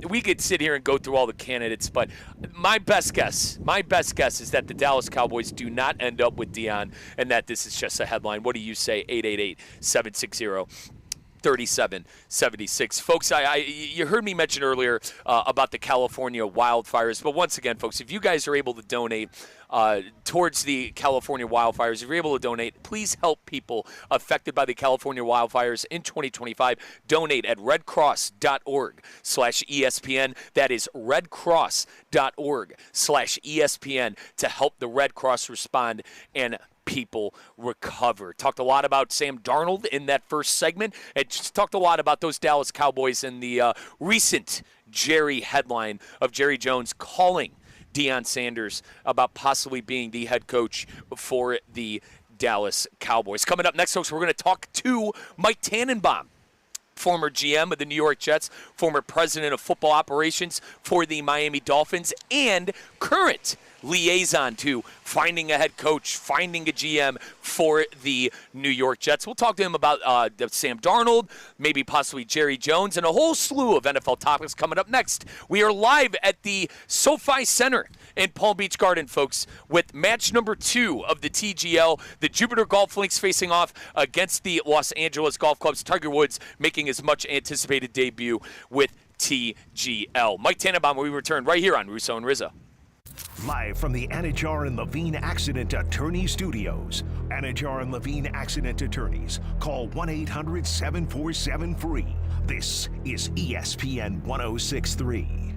We could sit here and go through all the candidates, but my best guess is that the Dallas Cowboys do not end up with Deion and that this is just a headline. What do you say? 888-760-3776. Folks, you heard me mention earlier about the California wildfires, but once again, folks, if you guys are able to donate towards the California wildfires, if you're able to donate, please help people affected by the California wildfires in 2025. Donate at redcross.org/ESPN. That is redcross.org/ESPN to help the Red Cross respond and people recover. Talked a lot about Sam Darnold in that first segment, and just talked a lot about those Dallas Cowboys and the recent Jerry headline of Jerry Jones calling Deion Sanders about possibly being the head coach for the Dallas Cowboys. Coming up next, folks, we're going to talk to Mike Tannenbaum, former GM of the New York Jets, former president of football operations for the Miami Dolphins, and current liaison to finding a head coach, finding a GM for the New York Jets. We'll talk to him about Sam Darnold, maybe possibly Jerry Jones, and a whole slew of NFL topics coming up next. We are live at the SoFi Center in Palm Beach Garden, folks, with match number 2 of the TGL. The Jupiter Golf Links facing off against the Los Angeles Golf Clubs. Tiger Woods making his much anticipated debut with TGL. Mike Tannenbaum, we return right here on Russo and Rizzo.
Live from the Anajar and Levine Accident Attorney Studios. Anajar and Levine Accident Attorneys. Call 1-800-747-FREE. This is ESPN 1063.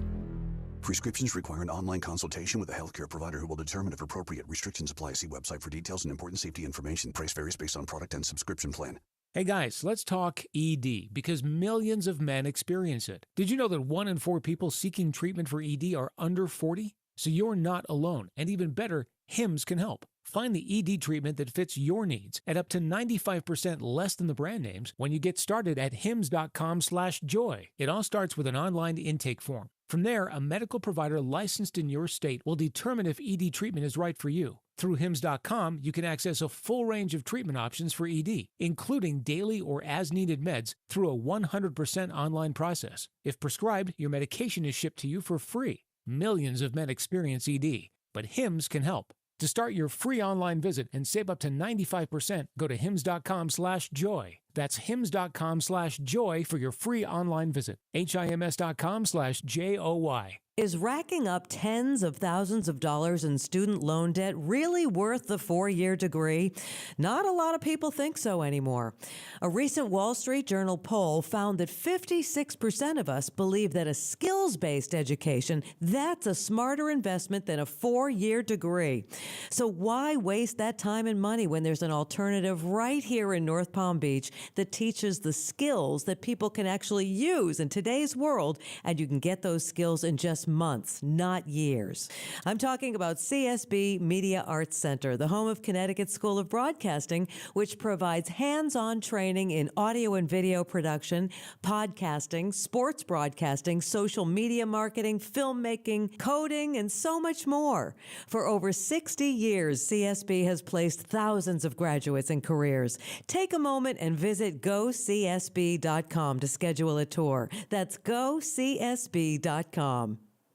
Prescriptions require an online consultation with a healthcare provider who will determine if appropriate. Restrictions apply. See website for details and important safety information. Price varies based on product and subscription plan.
Hey guys, let's talk ED because millions of men experience it. Did you know that 1 in 4 people seeking treatment for ED are under 40? So you're not alone. And even better, HIMS can help. Find the ED treatment that fits your needs at up to 95% less than the brand names when you get started at hims.com/joy. It all starts with an online intake form. From there, a medical provider licensed in your state will determine if ED treatment is right for you. Through hims.com, you can access a full range of treatment options for ED, including daily or as-needed meds through a 100% online process. If prescribed, your medication is shipped to you for free. Millions of men experience ED, but HIMS can help. To start your free online visit and save up to 95%, go to hims.com/joy. That's hims.com/joy for your free online visit. hims.com/joy.
Is racking up tens of thousands of dollars in student loan debt really worth the 4-year degree? Not a lot of people think so anymore. A recent Wall Street Journal poll found that 56% of us believe that a skills-based education, that's a smarter investment than a 4-year degree. So why waste that time and money when there's an alternative right here in North Palm Beach that teaches the skills that people can actually use in today's world, and you can get those skills in just just months, not years. I'm talking about CSB Media Arts Center, the home of Connecticut School of Broadcasting, which provides hands-on training in audio and video production, podcasting, sports broadcasting, social media marketing, filmmaking, coding, and so much more. For over 60 years, CSB has placed thousands of graduates in careers. Take a moment and visit GoCSB.com to schedule a tour. That's GoCSB.com.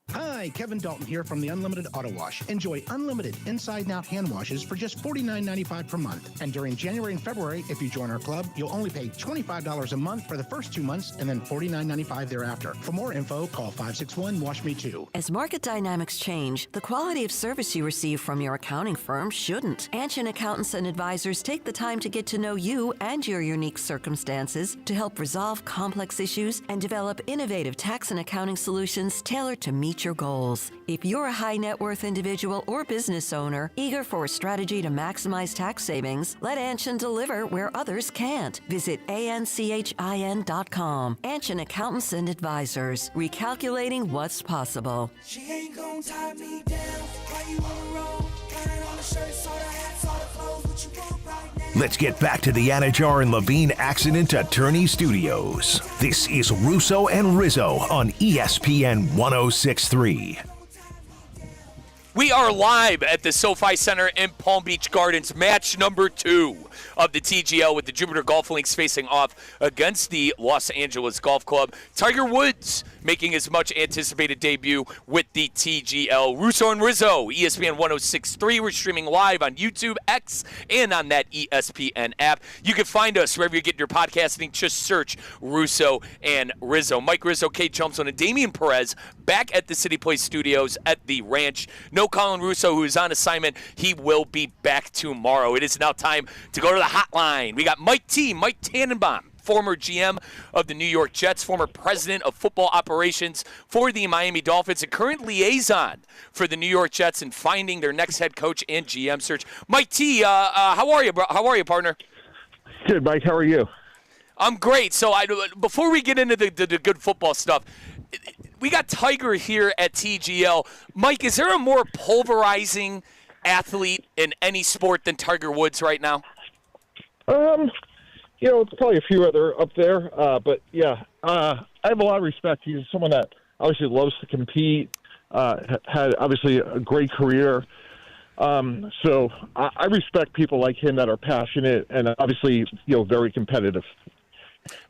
Hi, Kevin Dalton here from the Unlimited Auto Wash. Enjoy unlimited inside and out hand washes for just $49.95 per month. And during January and February, if you join our club, you'll only pay $25 a month for the first 2 months and then $49.95 thereafter. For more info, call 561-WASH-ME-TOO.
As market dynamics change, the quality of service you receive from your accounting firm shouldn't. Anshin Accountants and Advisors take the time to get to know you and your unique circumstances to help resolve complex issues and develop innovative tax and accounting solutions tailored to meet your goals. If you're a high net worth individual or business owner eager for a strategy to maximize tax savings, let Anshin deliver where others can't. Visit anchin.com. Anshin Accountants and Advisors, recalculating what's possible.
She ain't gonna tie me down. Why you on the road? Got it on the shirt, saw the hat, saw the clothes. What you want right now?
Let's get back to the Anajar and Levine Accident Attorney Studios. This is Russo and Rizzo on ESPN 106.3.
We are live at the SoFi Center in Palm Beach Gardens, match number 2 of the TGL with the Jupiter Golf Links facing off against the Los Angeles Golf Club. Tiger Woods making his much anticipated debut with the TGL. Russo and Rizzo, ESPN 106.3. We're streaming live on YouTube, X, and on that ESPN app. You can find us wherever you get your podcasting. Just search Russo and Rizzo. Mike Rizzo, Kate Chumston, and Damian Perez back at the City Place Studios at the Ranch. No Colin Russo, who is on assignment. He will be back tomorrow. It is now time to go to the hotline. We got Mike Tannenbaum, former GM of the New York Jets, former president of football operations for the Miami Dolphins, and current liaison for the New York Jets in finding their next head coach and GM search. Mike T, how are you, bro? How are you, partner?
Good, Mike. How are you?
I'm great. So before we get into the good football stuff, we got Tiger here at TGL. Mike, is there a more pulverizing athlete in any sport than Tiger Woods right now?
It's probably a few other up there, but yeah, I have a lot of respect. He's someone that obviously loves to compete, had obviously a great career. So I respect people like him that are passionate and obviously, very competitive.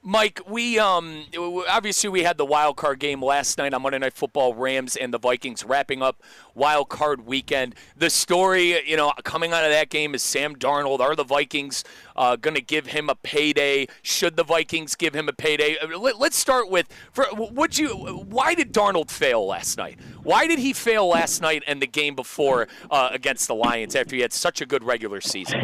Mike, we obviously we had the wild card game last night on Monday Night Football, Rams and the Vikings wrapping up wild card weekend. The story, coming out of that game is Sam Darnold. Are the Vikings going to give him a payday? Should the Vikings give him a payday? Let's start with why did Darnold fail last night? Why did he fail last night and the game before against the Lions after he had such a good regular season?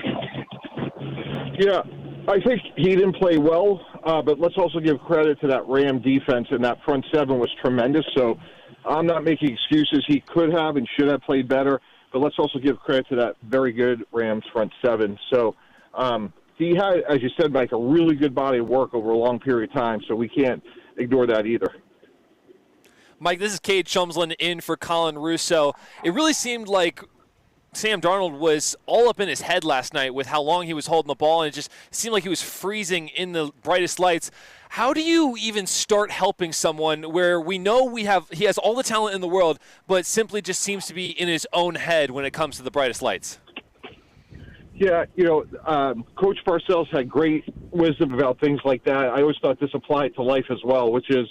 Yeah. I think he didn't play well, but let's also give credit to that Ram defense, and that front seven was tremendous. So I'm not making excuses. He could have and should have played better, but let's also give credit to that very good Rams front seven. So he had, as you said, Mike, a really good body of work over a long period of time, so we can't ignore that either.
Mike, this is Cade Chumsland in for Colin Russo. It really seemed like Sam Darnold was all up in his head last night with how long he was holding the ball, and it just seemed like he was freezing in the brightest lights. How do you even start helping someone where we know he has all the talent in the world, but simply just seems to be in his own head when it comes to the brightest lights?
Yeah, Coach Parcells had great wisdom about things like that. I always thought this applied to life as well, which is,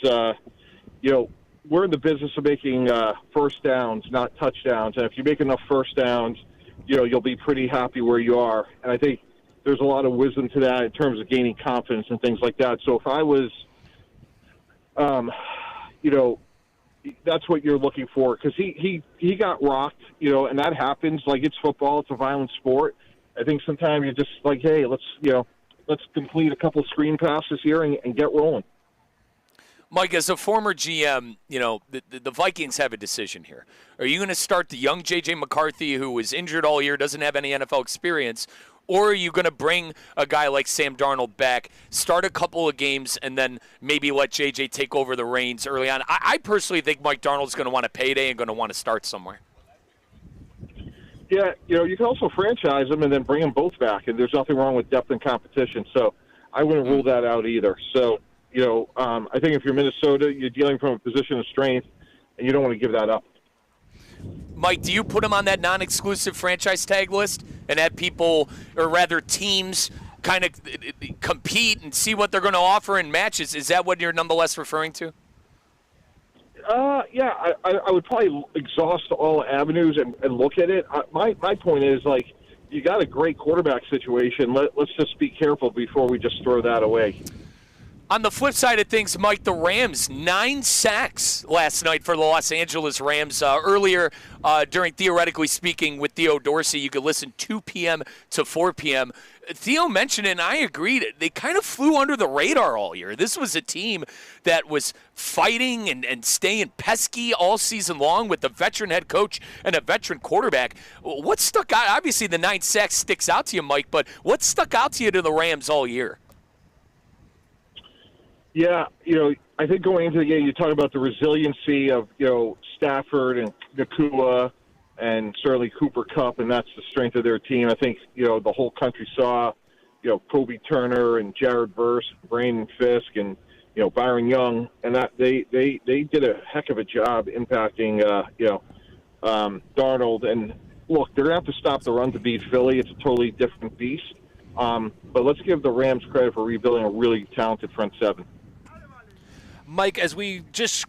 we're in the business of making first downs, not touchdowns. And if you make enough first downs, you'll be pretty happy where you are. And I think there's a lot of wisdom to that in terms of gaining confidence and things like that. So if I was, that's what you're looking for, because he got rocked, and that happens. Like, it's football. It's a violent sport. I think sometimes you're just like, hey, let's complete a couple screen passes here and get rolling.
Mike, as a former GM, the Vikings have a decision here. Are you going to start the young J.J. McCarthy, who was injured all year, doesn't have any NFL experience, Or are you going to bring a guy like Sam Darnold back, start a couple of games, and then maybe let J.J. take over the reins early on? I personally think Mike Darnold's going to want a payday and going to want to start somewhere.
Yeah, you can also franchise them and then bring them both back, and there's nothing wrong with depth and competition. So I wouldn't rule that out either. So, I think if you're Minnesota, you're dealing from a position of strength, and you don't want to give that up.
Mike, do you put him on that non-exclusive franchise tag list and have people, or rather teams, kind of compete and see what they're going to offer in matches? Is that what you're nonetheless referring to?
Yeah, I would probably exhaust all avenues and look at it. My point is, like, you got a great quarterback situation. Let's just be careful before we just throw that away.
On the flip side of things, Mike, the Rams, 9 sacks last night for the Los Angeles Rams. Earlier, during Theoretically Speaking with Theo Dorsey, you could listen 2 p.m. to 4 p.m. Theo mentioned it, and I agreed, they kind of flew under the radar all year. This was a team that was fighting and staying pesky all season long with a veteran head coach and a veteran quarterback. What stuck out? Obviously, the 9 sacks sticks out to you, Mike, but what stuck out to you to the Rams all year?
Yeah, I think going into the game, you talk about the resiliency of, Stafford and Nakua and certainly Cooper Kupp, and that's the strength of their team. I think, the whole country saw, Kobe Turner and Jared Verse, Brandon Fisk, and, Byron Young, and that they did a heck of a job impacting, Darnold. And, look, they're going to have to stop the run to beat Philly. It's a totally different beast. But let's give the Rams credit for rebuilding a really talented front seven.
Mike, as we just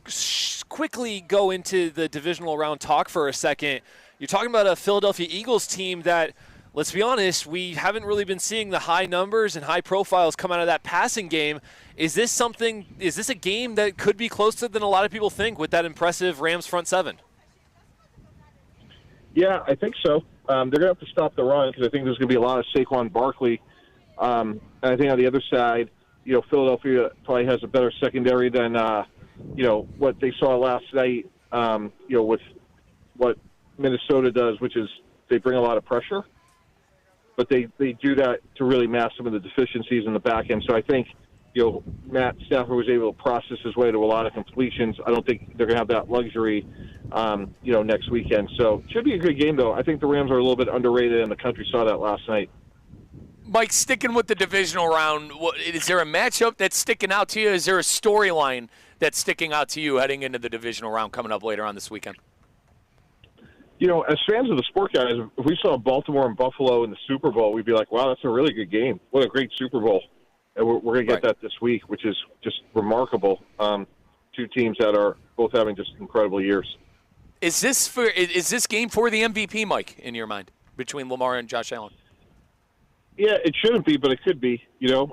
quickly go into the divisional round talk for a second, you're talking about a Philadelphia Eagles team that, let's be honest, we haven't really been seeing the high numbers and high profiles come out of that passing game. Is this a game that could be closer than a lot of people think with that impressive Rams front seven?
Yeah, I think so. They're going to have to stop the run because I think there's going to be a lot of Saquon Barkley. And I think on the other side, Philadelphia probably has a better secondary than, what they saw last night, with what Minnesota does, which is they bring a lot of pressure. But they do that to really mask some of the deficiencies in the back end. So I think, Matt Stafford was able to process his way to a lot of completions. I don't think they're going to have that luxury, next weekend. So it should be a good game, though. I think the Rams are a little bit underrated, and the country saw that last night.
Mike, sticking with the divisional round, is there a matchup that's sticking out to you? Is there a storyline that's sticking out to you heading into the divisional round coming up later on this weekend?
As fans of the sport, guys, if we saw Baltimore and Buffalo in the Super Bowl, we'd be like, wow, that's a really good game. What a great Super Bowl. And we're going to get that this week, which is just remarkable. 2 teams that are both having just incredible years.
Is this game for the MVP, Mike, in your mind, between Lamar and Josh Allen?
Yeah, it shouldn't be, but it could be.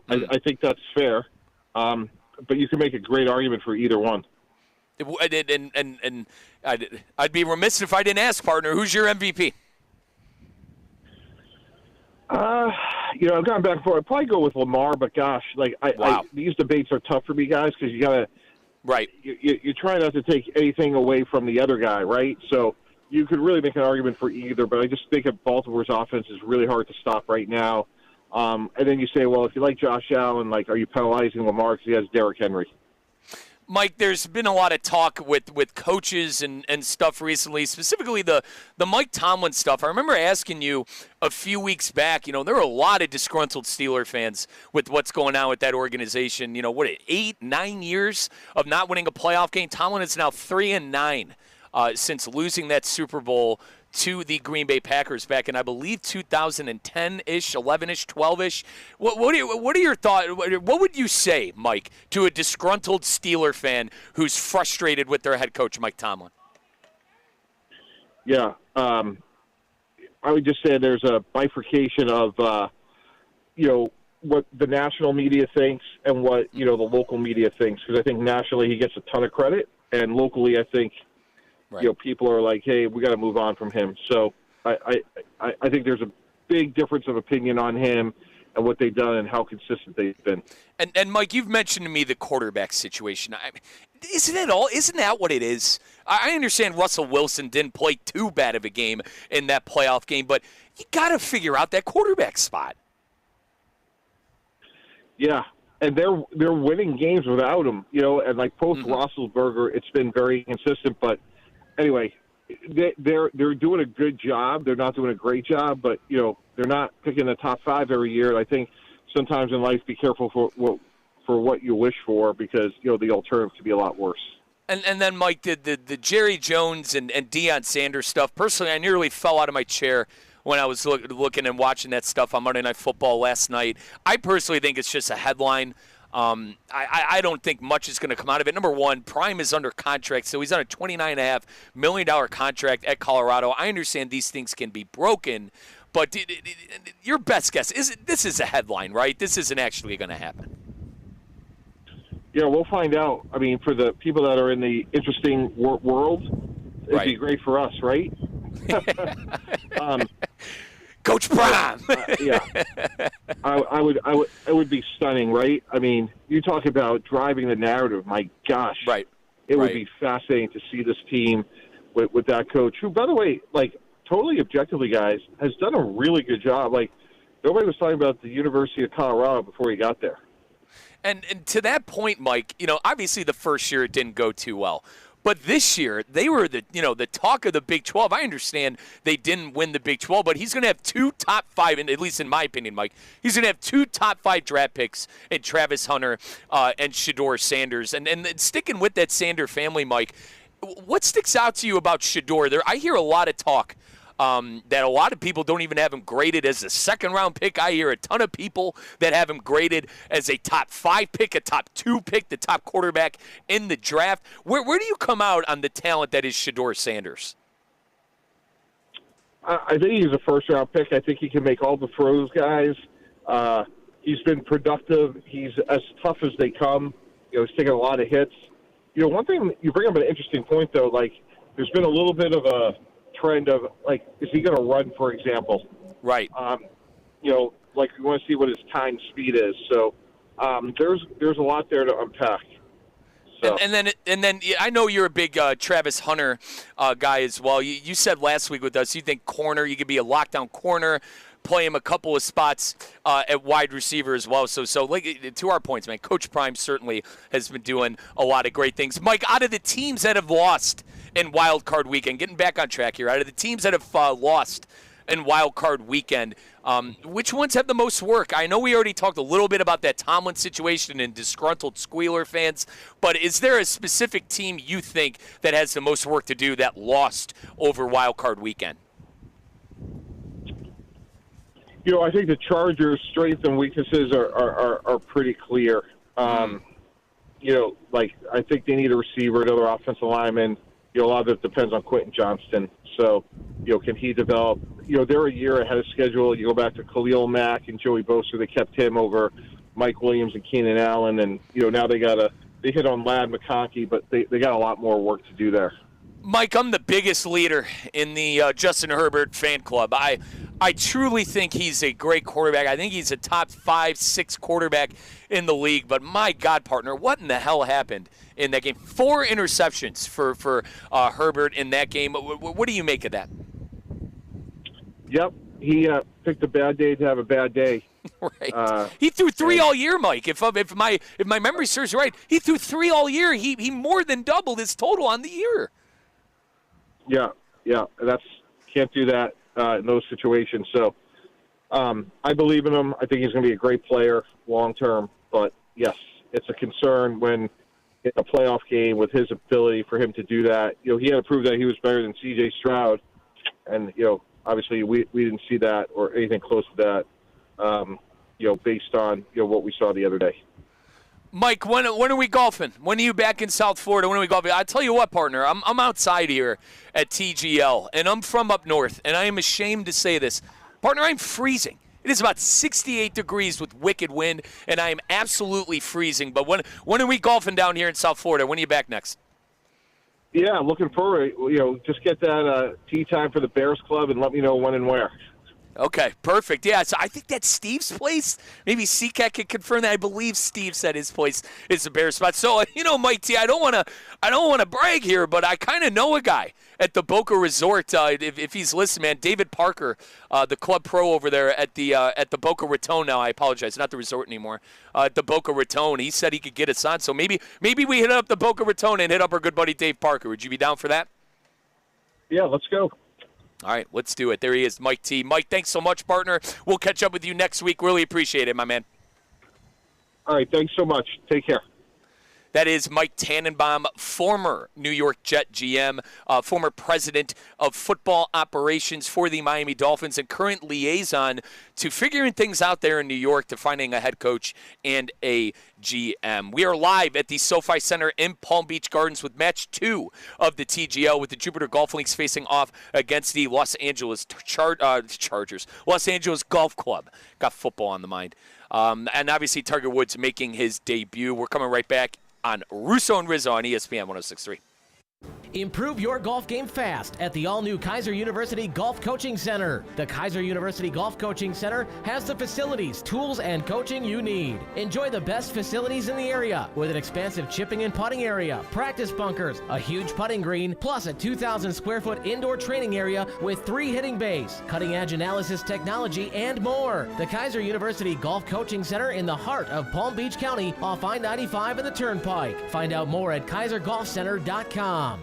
I think that's fair. But you can make a great argument for either one. And I'd be remiss if I didn't ask, partner, who's your MVP? I've gone back and forth. I'd probably go with Lamar, but gosh, these debates are tough for me, guys, because you got to
right.
You try not to take anything away from the other guy, right? So you could really make an argument for either, but I just think that Baltimore's offense is really hard to stop right now. And then you say, well, if you like Josh Allen, are you penalizing Lamar because he has Derrick Henry?
Mike, there's been a lot of talk with coaches and stuff recently, specifically the Mike Tomlin stuff. I remember asking you a few weeks back, there are a lot of disgruntled Steeler fans with what's going on with that organization. 8, 9 years of not winning a playoff game? Tomlin is now 3-9 since losing that Super Bowl to the Green Bay Packers back in, I believe, 2010-ish, 11-ish, 12-ish. What are your thoughts? What would you say, Mike, to a disgruntled Steeler fan who's frustrated with their head coach, Mike Tomlin?
Yeah, I would just say there's a bifurcation of, what the national media thinks and what, the local media thinks. Because I think nationally he gets a ton of credit, and locally I think, people are like, hey, we got to move on from him. So I think there's a big difference of opinion on him and what they've done and how consistent they've been.
And Mike, you've mentioned to me the quarterback situation. Isn't that what it is? I understand Russell Wilson didn't play too bad of a game in that playoff game, but you got to figure out that quarterback spot.
Yeah, and they're winning games without him, and like post Roethlisberger, it's been very consistent. But anyway, they're doing a good job. They're not doing a great job, but they're not picking the top 5 every year. And I think sometimes in life, be careful for what you wish for, because the alternative could be a lot worse.
And then, Mike, the Jerry Jones and Deion Sanders stuff, personally, I nearly fell out of my chair when I was looking and watching that stuff on Monday Night Football last night. I personally think it's just a headline. I don't think much is going to come out of it. Number one, Prime is under contract, so he's on a $29.5 million contract at Colorado. I understand these things can be broken, but your best guess is this is a headline, right? This isn't actually going to happen.
Yeah, we'll find out. I mean, for the people that are in the interesting world, it'd be great for us, right?
Coach Prime.
Yeah, it would be stunning, right? I mean, you talk about driving the narrative. My gosh,
right?
It would be fascinating to see this team with that coach, who, by the way, like totally objectively, guys, has done a really good job. Like nobody was talking about the University of Colorado before he got there.
And to that point, Mike, obviously the first year it didn't go too well. But this year, they were the talk of the Big 12. I understand they didn't win the Big 12, but he's going to have 2 top 5, and at least in my opinion, Mike, he's going to have 2 top 5 draft picks in Travis Hunter and Shedeur Sanders. And sticking with that Sander family, Mike, what sticks out to you about Shedeur? I hear a lot of talk that a lot of people don't even have him graded as a second-round pick. I hear a ton of people that have him graded as a top 5 pick, a top 2 pick, the top quarterback in the draft. Where do you come out on the talent that is Shedeur Sanders?
I think he's a first-round pick. I think he can make all the throws, guys. He's been productive. He's as tough as they come. He's taking a lot of hits. One thing, you bring up an interesting point, though, like there's been a little bit of a trend of, like, is he going to run, for example?
Right.
Like we want to see what his time speed is. So there's a lot there to unpack. So.
And then I know you're a big Travis Hunter guy as well. You said last week with us you think corner, you could be a lockdown corner, play him a couple of spots at wide receiver as well. So like, to our points, man, Coach Prime certainly has been doing a lot of great things. Mike, out of the teams that have lost in Wild Card Weekend, getting back on track here, out of the teams that have lost in Wild Card Weekend, which ones have the most work? I know we already talked a little bit about that Tomlin situation and disgruntled Squealer fans, but is there a specific team you think that has the most work to do that lost over Wild Card Weekend?
I think the Chargers' strengths and weaknesses are pretty clear. Like I think they need a receiver, another offensive lineman. A lot of it depends on Quentin Johnston. So, can he develop? They're a year ahead of schedule. You go back to Khalil Mack and Joey Bosa. They kept him over Mike Williams and Keenan Allen. And, now they hit on Ladd McConkey, but they got a lot more work to do there.
Mike, I'm the biggest leader in the Justin Herbert fan club. I truly think he's a great quarterback. I think he's a top 5, 6 quarterback in the league. But my God, partner, what in the hell happened in that game? 4 interceptions for Herbert in that game. What do you make of that?
Yep, he picked a bad day to have a bad day.
Right. He threw 3 all year, Mike. If my memory serves right, he threw 3 all year. He more than doubled his total on the year.
Yeah, can't do that in those situations. So I believe in him. I think he's going to be a great player long term. But yes, it's a concern when in a playoff game with his ability for him to do that. He had to prove that he was better than C.J. Stroud, and obviously we didn't see that or anything close to that. Based on what we saw the other day.
Mike, when are we golfing? When are you back in South Florida? When are we golfing? I tell you what, partner, I'm outside here at TGL, and I'm from up north, and I am ashamed to say this. Partner, I'm freezing. It is about 68 degrees with wicked wind, and I am absolutely freezing. But when are we golfing down here in South Florida? When are you back next?
Yeah, looking forward. Just get that tee time for the Bears Club and let me know when and where.
Okay, perfect. Yeah, so I think that's Steve's place. Maybe CCAT can confirm that. I believe Steve said his place is the Bears spot. So, Mike T, I don't want to brag here, but I kind of know a guy at the Boca Resort. If he's listening, man, David Parker, the club pro over there at the Boca Raton. Now, I apologize, not the resort anymore. At the Boca Raton, he said he could get us on. So maybe we hit up the Boca Raton and hit up our good buddy Dave Parker. Would you be down for that?
Yeah, let's go.
All right, let's do it. There he is, Mike T. Mike, thanks so much, partner. We'll catch up with you next week. Really appreciate it, my man.
All right, thanks so much. Take care.
That is Mike Tannenbaum, former New York Jet GM, former president of football operations for the Miami Dolphins, and current liaison to figuring things out there in New York to finding a head coach and a GM. We are live at the SoFi Center in Palm Beach Gardens with match 2 of the TGL, with the Jupiter Golf Links facing off against the Los Angeles Chargers. Los Angeles Golf Club. Got football on the mind. And obviously Tiger Woods making his debut. We're coming right back on Russo and Rizzo on ESPN 106.3.
Improve your golf game fast at the all-new Kaiser University Golf Coaching Center. The Kaiser University Golf Coaching Center has the facilities, tools, and coaching you need. Enjoy the best facilities in the area with an expansive chipping and putting area, practice bunkers, a huge putting green, plus a 2,000 square foot indoor training area with 3 hitting bays, cutting-edge analysis technology, and more. The Kaiser University Golf Coaching Center in the heart of Palm Beach County off I-95 and the Turnpike. Find out more at kaisergolfcenter.com.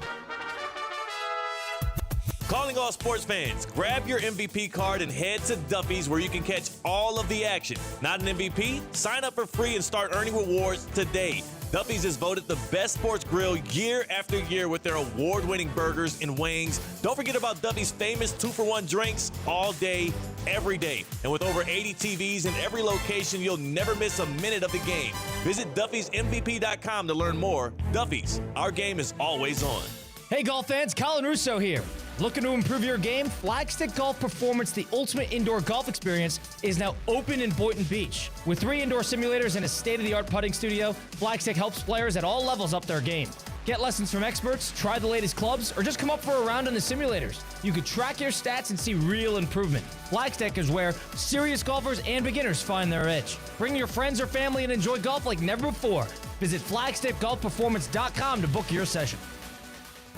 Calling all sports fans, grab your MVP card and head to Duffy's, where you can catch all of the action. Not an MVP? Sign up for free and start earning rewards today. Duffy's is voted the best sports grill year after year with their award-winning burgers and wings. Don't forget about Duffy's famous 2-for-1 drinks all day, every day. And with over 80 TVs in every location, you'll never miss a minute of the game. Visit Duffy'sMVP.com to learn more. Duffy's, our game is always on.
Hey golf fans, Colin Russo here. Looking to improve your game? Flagstick Golf Performance, the ultimate indoor golf experience, is now open in Boynton Beach. With 3 indoor simulators and a state-of-the-art putting studio, Flagstick helps players at all levels up their game. Get lessons from experts, try the latest clubs, or just come up for a round in the simulators. You can track your stats and see real improvement. Flagstick is where serious golfers and beginners find their edge. Bring your friends or family and enjoy golf like never before. Visit flagstickgolfperformance.com to book your session.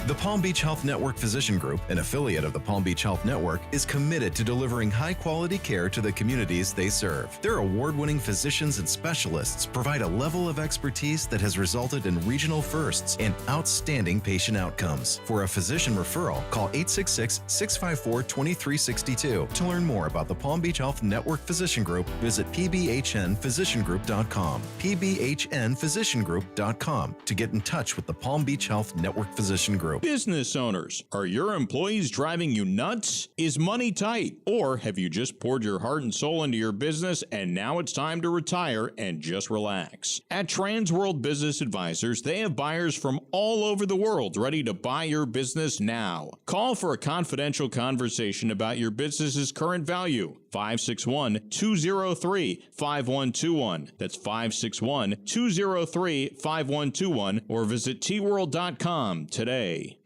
The Palm Beach Health Network Physician Group, an affiliate of the Palm Beach Health Network, is committed to delivering high-quality care to the communities they serve. Their award-winning physicians and specialists provide a level of expertise that has resulted in regional firsts and outstanding patient outcomes. For a physician referral, call 866-654-2362. To learn more about the Palm Beach Health Network Physician Group, visit pbhnphysiciangroup.com, pbhnphysiciangroup.com, to get in touch with the Palm Beach Health Network Physician Group.
Business owners, are your employees driving you nuts? Is money tight? Or have you just poured your heart and soul into your business and now it's time to retire and just relax? At Transworld Business Advisors, they have buyers from all over the world ready to buy your business now. Call for a confidential conversation about your business's current value. 561-203-5121. That's 561-203-5121, or visit tworld.com today.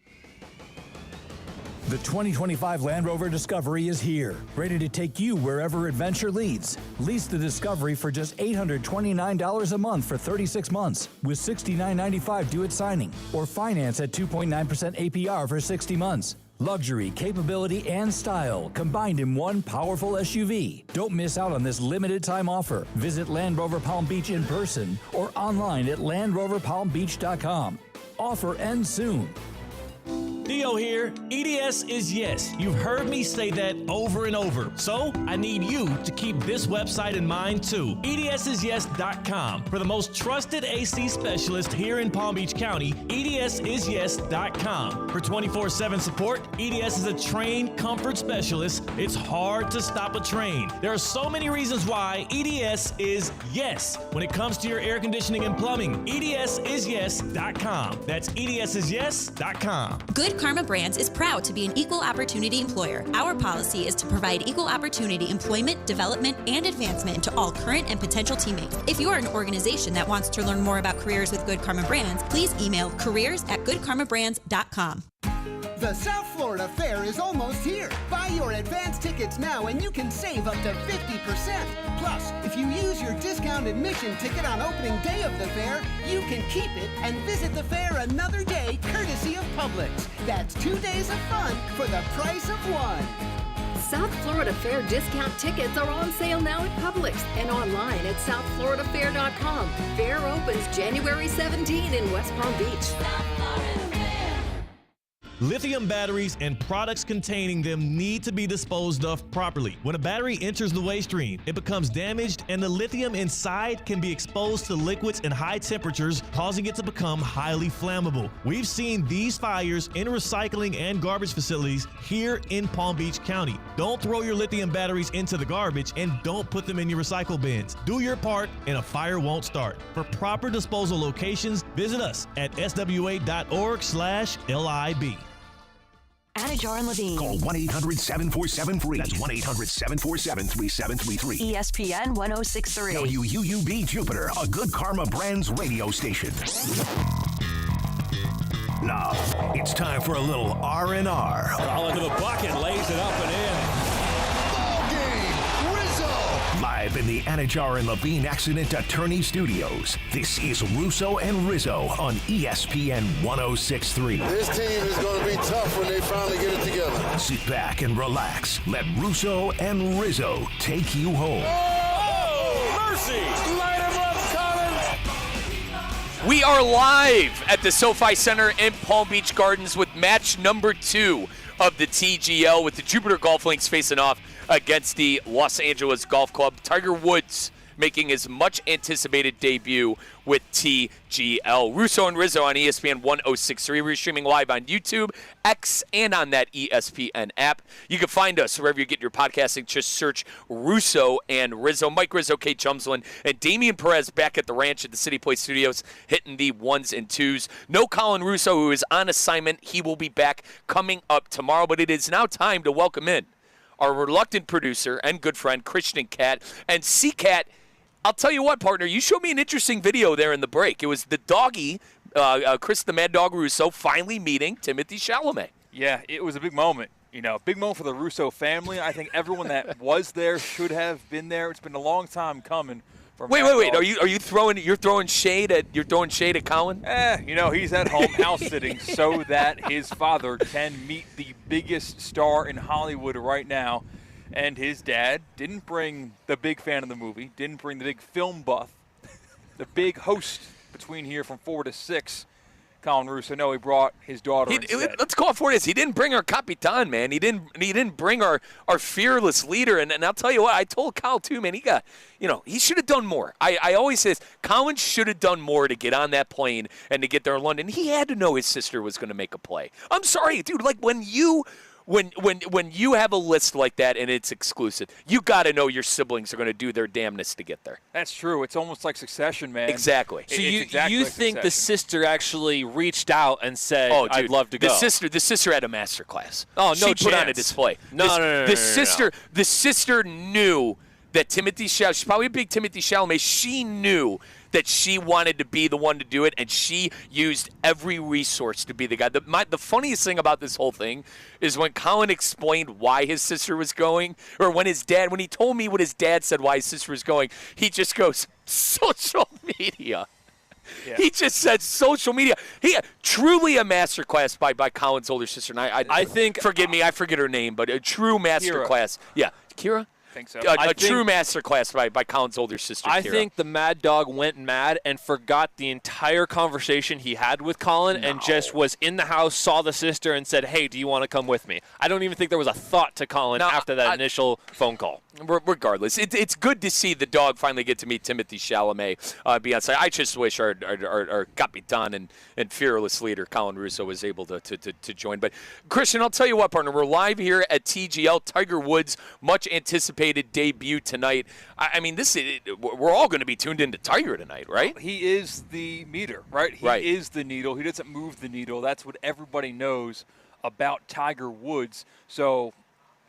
The 2025 Land Rover Discovery is here, ready to take you wherever adventure leads. Lease the Discovery for just $829 a month for 36 months, with $69.95 due at signing, or finance at 2.9% APR for 60 months. Luxury, capability, and style combined in one powerful SUV. Don't miss out on this limited time offer. Visit Land Rover Palm Beach in person or online at LandRoverPalmBeach.com. Offer ends soon.
Theo here. EDS is yes. You've heard me say that over and over. So I need you to keep this website in mind too. EDSIsYes.com. For the most trusted AC specialist here in Palm Beach County, EDSIsYes.com. For 24/7 support, EDS is a trained comfort specialist. It's hard to stop a train. There are so many reasons why EDS is yes. When it comes to your air conditioning and plumbing, EDSIsYes.com. That's EDSIsYes.com.
Good Karma Brands is proud to be an equal opportunity employer. Our policy is to provide equal opportunity employment, development, and advancement to all current and potential teammates. If you are an organization that wants to learn more about careers with Good Karma Brands, please email careers@goodkarmabrands.com.
The
The South Florida Fair is almost here. Buy your advance tickets now and you can save up to 50%. Plus, if you use your discount admission ticket on opening day of the fair, you can keep it and visit the fair another day courtesy of Publix. That's 2 days of fun for the price of one.
South Florida Fair discount tickets are on sale now at Publix and online at southfloridafair.com. Fair opens January 17 in West Palm Beach.
Lithium batteries and products containing them need to be disposed of properly. When a battery enters the waste stream, it becomes damaged and the lithium inside can be exposed to liquids and high temperatures, causing it to become highly flammable. We've seen these fires in recycling and garbage facilities here in Palm Beach County. Don't throw your lithium batteries into the garbage and don't put them in your recycle bins. Do your part and a fire won't start. For proper disposal locations, visit us at swa.org/LIB.
Anajar and Levine.
Call 1-800-747-FREE. That's 1-800-747-3733.
ESPN 1063.
WUUB Jupiter, a Good Karma Brands radio station. Now, it's time for a little R&R.
Colin to the bucket, lays it up and in. Ball game, Rizzo!
Live in the Anajar and Levine Accident Attorney Studios, this is Russo and Rizzo on ESPN 1063.
This team is going to be tough when they finally get it together.
Sit back and relax. Let Russo and Rizzo take you home.
Oh, mercy! Light him up, Colin!
We are live at the SoFi Center in Palm Beach Gardens with match number 2 of the TGL, with the Jupiter Golf Links facing off against the Los Angeles Golf Club. Tiger Woods making his much-anticipated debut with TGL. Russo and Rizzo on ESPN 1063. We're streaming live on YouTube, X, and on that ESPN app. You can find us wherever you get your podcasting. Just search Russo and Rizzo. Mike Rizzo, Kate Chumsland, and Damian Perez back at the ranch at the City Place Studios, hitting the 1s and 2s. No Colin Russo, who is on assignment. He will be back coming up tomorrow, but it is now time to welcome in our reluctant producer and good friend, Christian Cat. And C-Cat, I'll tell you what, partner, you showed me an interesting video there in the break. It was the doggy, Chris the Mad Dog Russo, finally meeting Timothée Chalamet.
Yeah, it was a big moment. You know, big moment for the Russo family. I think everyone that was there should have been there. It's been a long time coming.
Wait. Are you throwing shade at Colin?
You know, he's at home house sitting so that his father can meet the biggest star in Hollywood right now. And his dad didn't bring the big fan of the movie, didn't bring the big film buff, the big host between here from 4 to 6, Colin Russo. No, he brought his daughter instead.
Let's call it for this. He didn't bring our Capitan, man. He didn't bring our fearless leader. And I'll tell you what, I told Kyle too, man, he should have done more. I always say this, Colin should have done more to get on that plane and to get there in London. He had to know his sister was going to make a play. I'm sorry, dude, like when you have a list like that and it's exclusive, you got to know your siblings are going to do their damnness to get there.
That's true. It's almost like Succession, man.
Exactly.
So you think the sister actually reached out and said,
"Oh, dude,
I'd love to go"?
The sister had a master class.
Oh, no
she
chance.
Put on a display.
No.
The sister knew that Timothée Chalamet. She's probably a big Timothée Chalamet. She knew that she wanted to be the one to do it, and she used every resource to be the guy. The funniest thing about this whole thing is when Colin explained why his sister was going, or when he told me what his dad said why his sister was going, he just goes, social media. Yeah. He just said social media. He truly a masterclass by Colin's older sister. And I think, forgive me, I forget her name, but a true masterclass. Yeah, Kira?
Think so.
A true masterclass by Colin's older sister,
I
Kira.
think the Mad Dog went mad and forgot the entire conversation he had with Colin and just was in the house, saw the sister, and said, hey, do you want to come with me? I don't even think there was a thought to Colin after that initial phone call.
Regardless, it's good to see the dog finally get to meet Timothée Chalamet be on site. I just wish our Capitan and fearless leader, Colin Russo, was able to join. But, Christian, I'll tell you what, partner, we're live here at TGL. Tiger Woods, much anticipated debut tonight. I mean, we're all going to be tuned into Tiger tonight, right?
Well, he is the meter, right? He is the needle. He doesn't move the needle. That's what everybody knows about Tiger Woods. So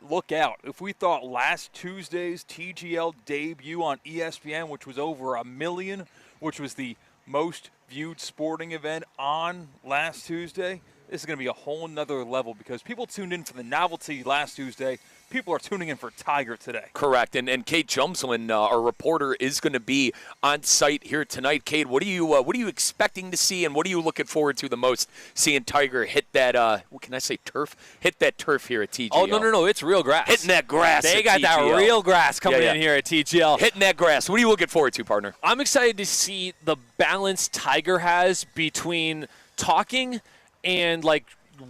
look out. If we thought last Tuesday's TGL debut on ESPN, which was over 1 million, which was the most viewed sporting event on last Tuesday, this is going to be a whole nother level because people tuned in for the novelty last Tuesday. People are tuning in for Tiger today.
Correct. And Kate Jumslin, our reporter, is going to be on site here tonight. Kate, what are you expecting to see, and what are you looking forward to the most? Seeing Tiger hit that, what can I say, turf? Hit that turf here at TGL.
Oh, no, it's real grass.
Hitting that grass.
They got that real grass coming in here at TGL.
Hitting that grass. What are you looking forward to, partner?
I'm excited to see the balance Tiger has between talking and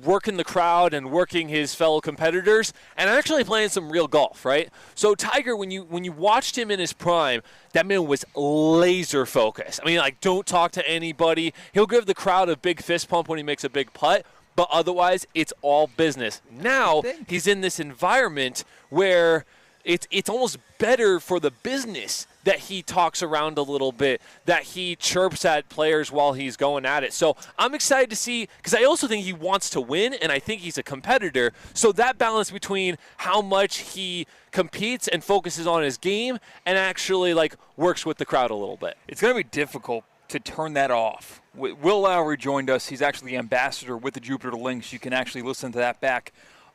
working the crowd and working his fellow competitors and actually playing some real golf, right? So Tiger, when you watched him in his prime, that man was laser focused. I mean, don't talk to anybody. He'll give the crowd a big fist pump when he makes a big putt, but otherwise it's all business. Now he's in this environment where it's almost better for the business that he talks around a little bit, that he chirps at players while he's going at it. So I'm excited to see, because I also think he wants to win, and I think he's a competitor. So that balance between how much he competes and focuses on his game and actually works with the crowd a little bit.
It's going to be difficult to turn that off. Will Lowry joined us. He's actually the ambassador with the Jupiter Lynx. You can actually listen to that back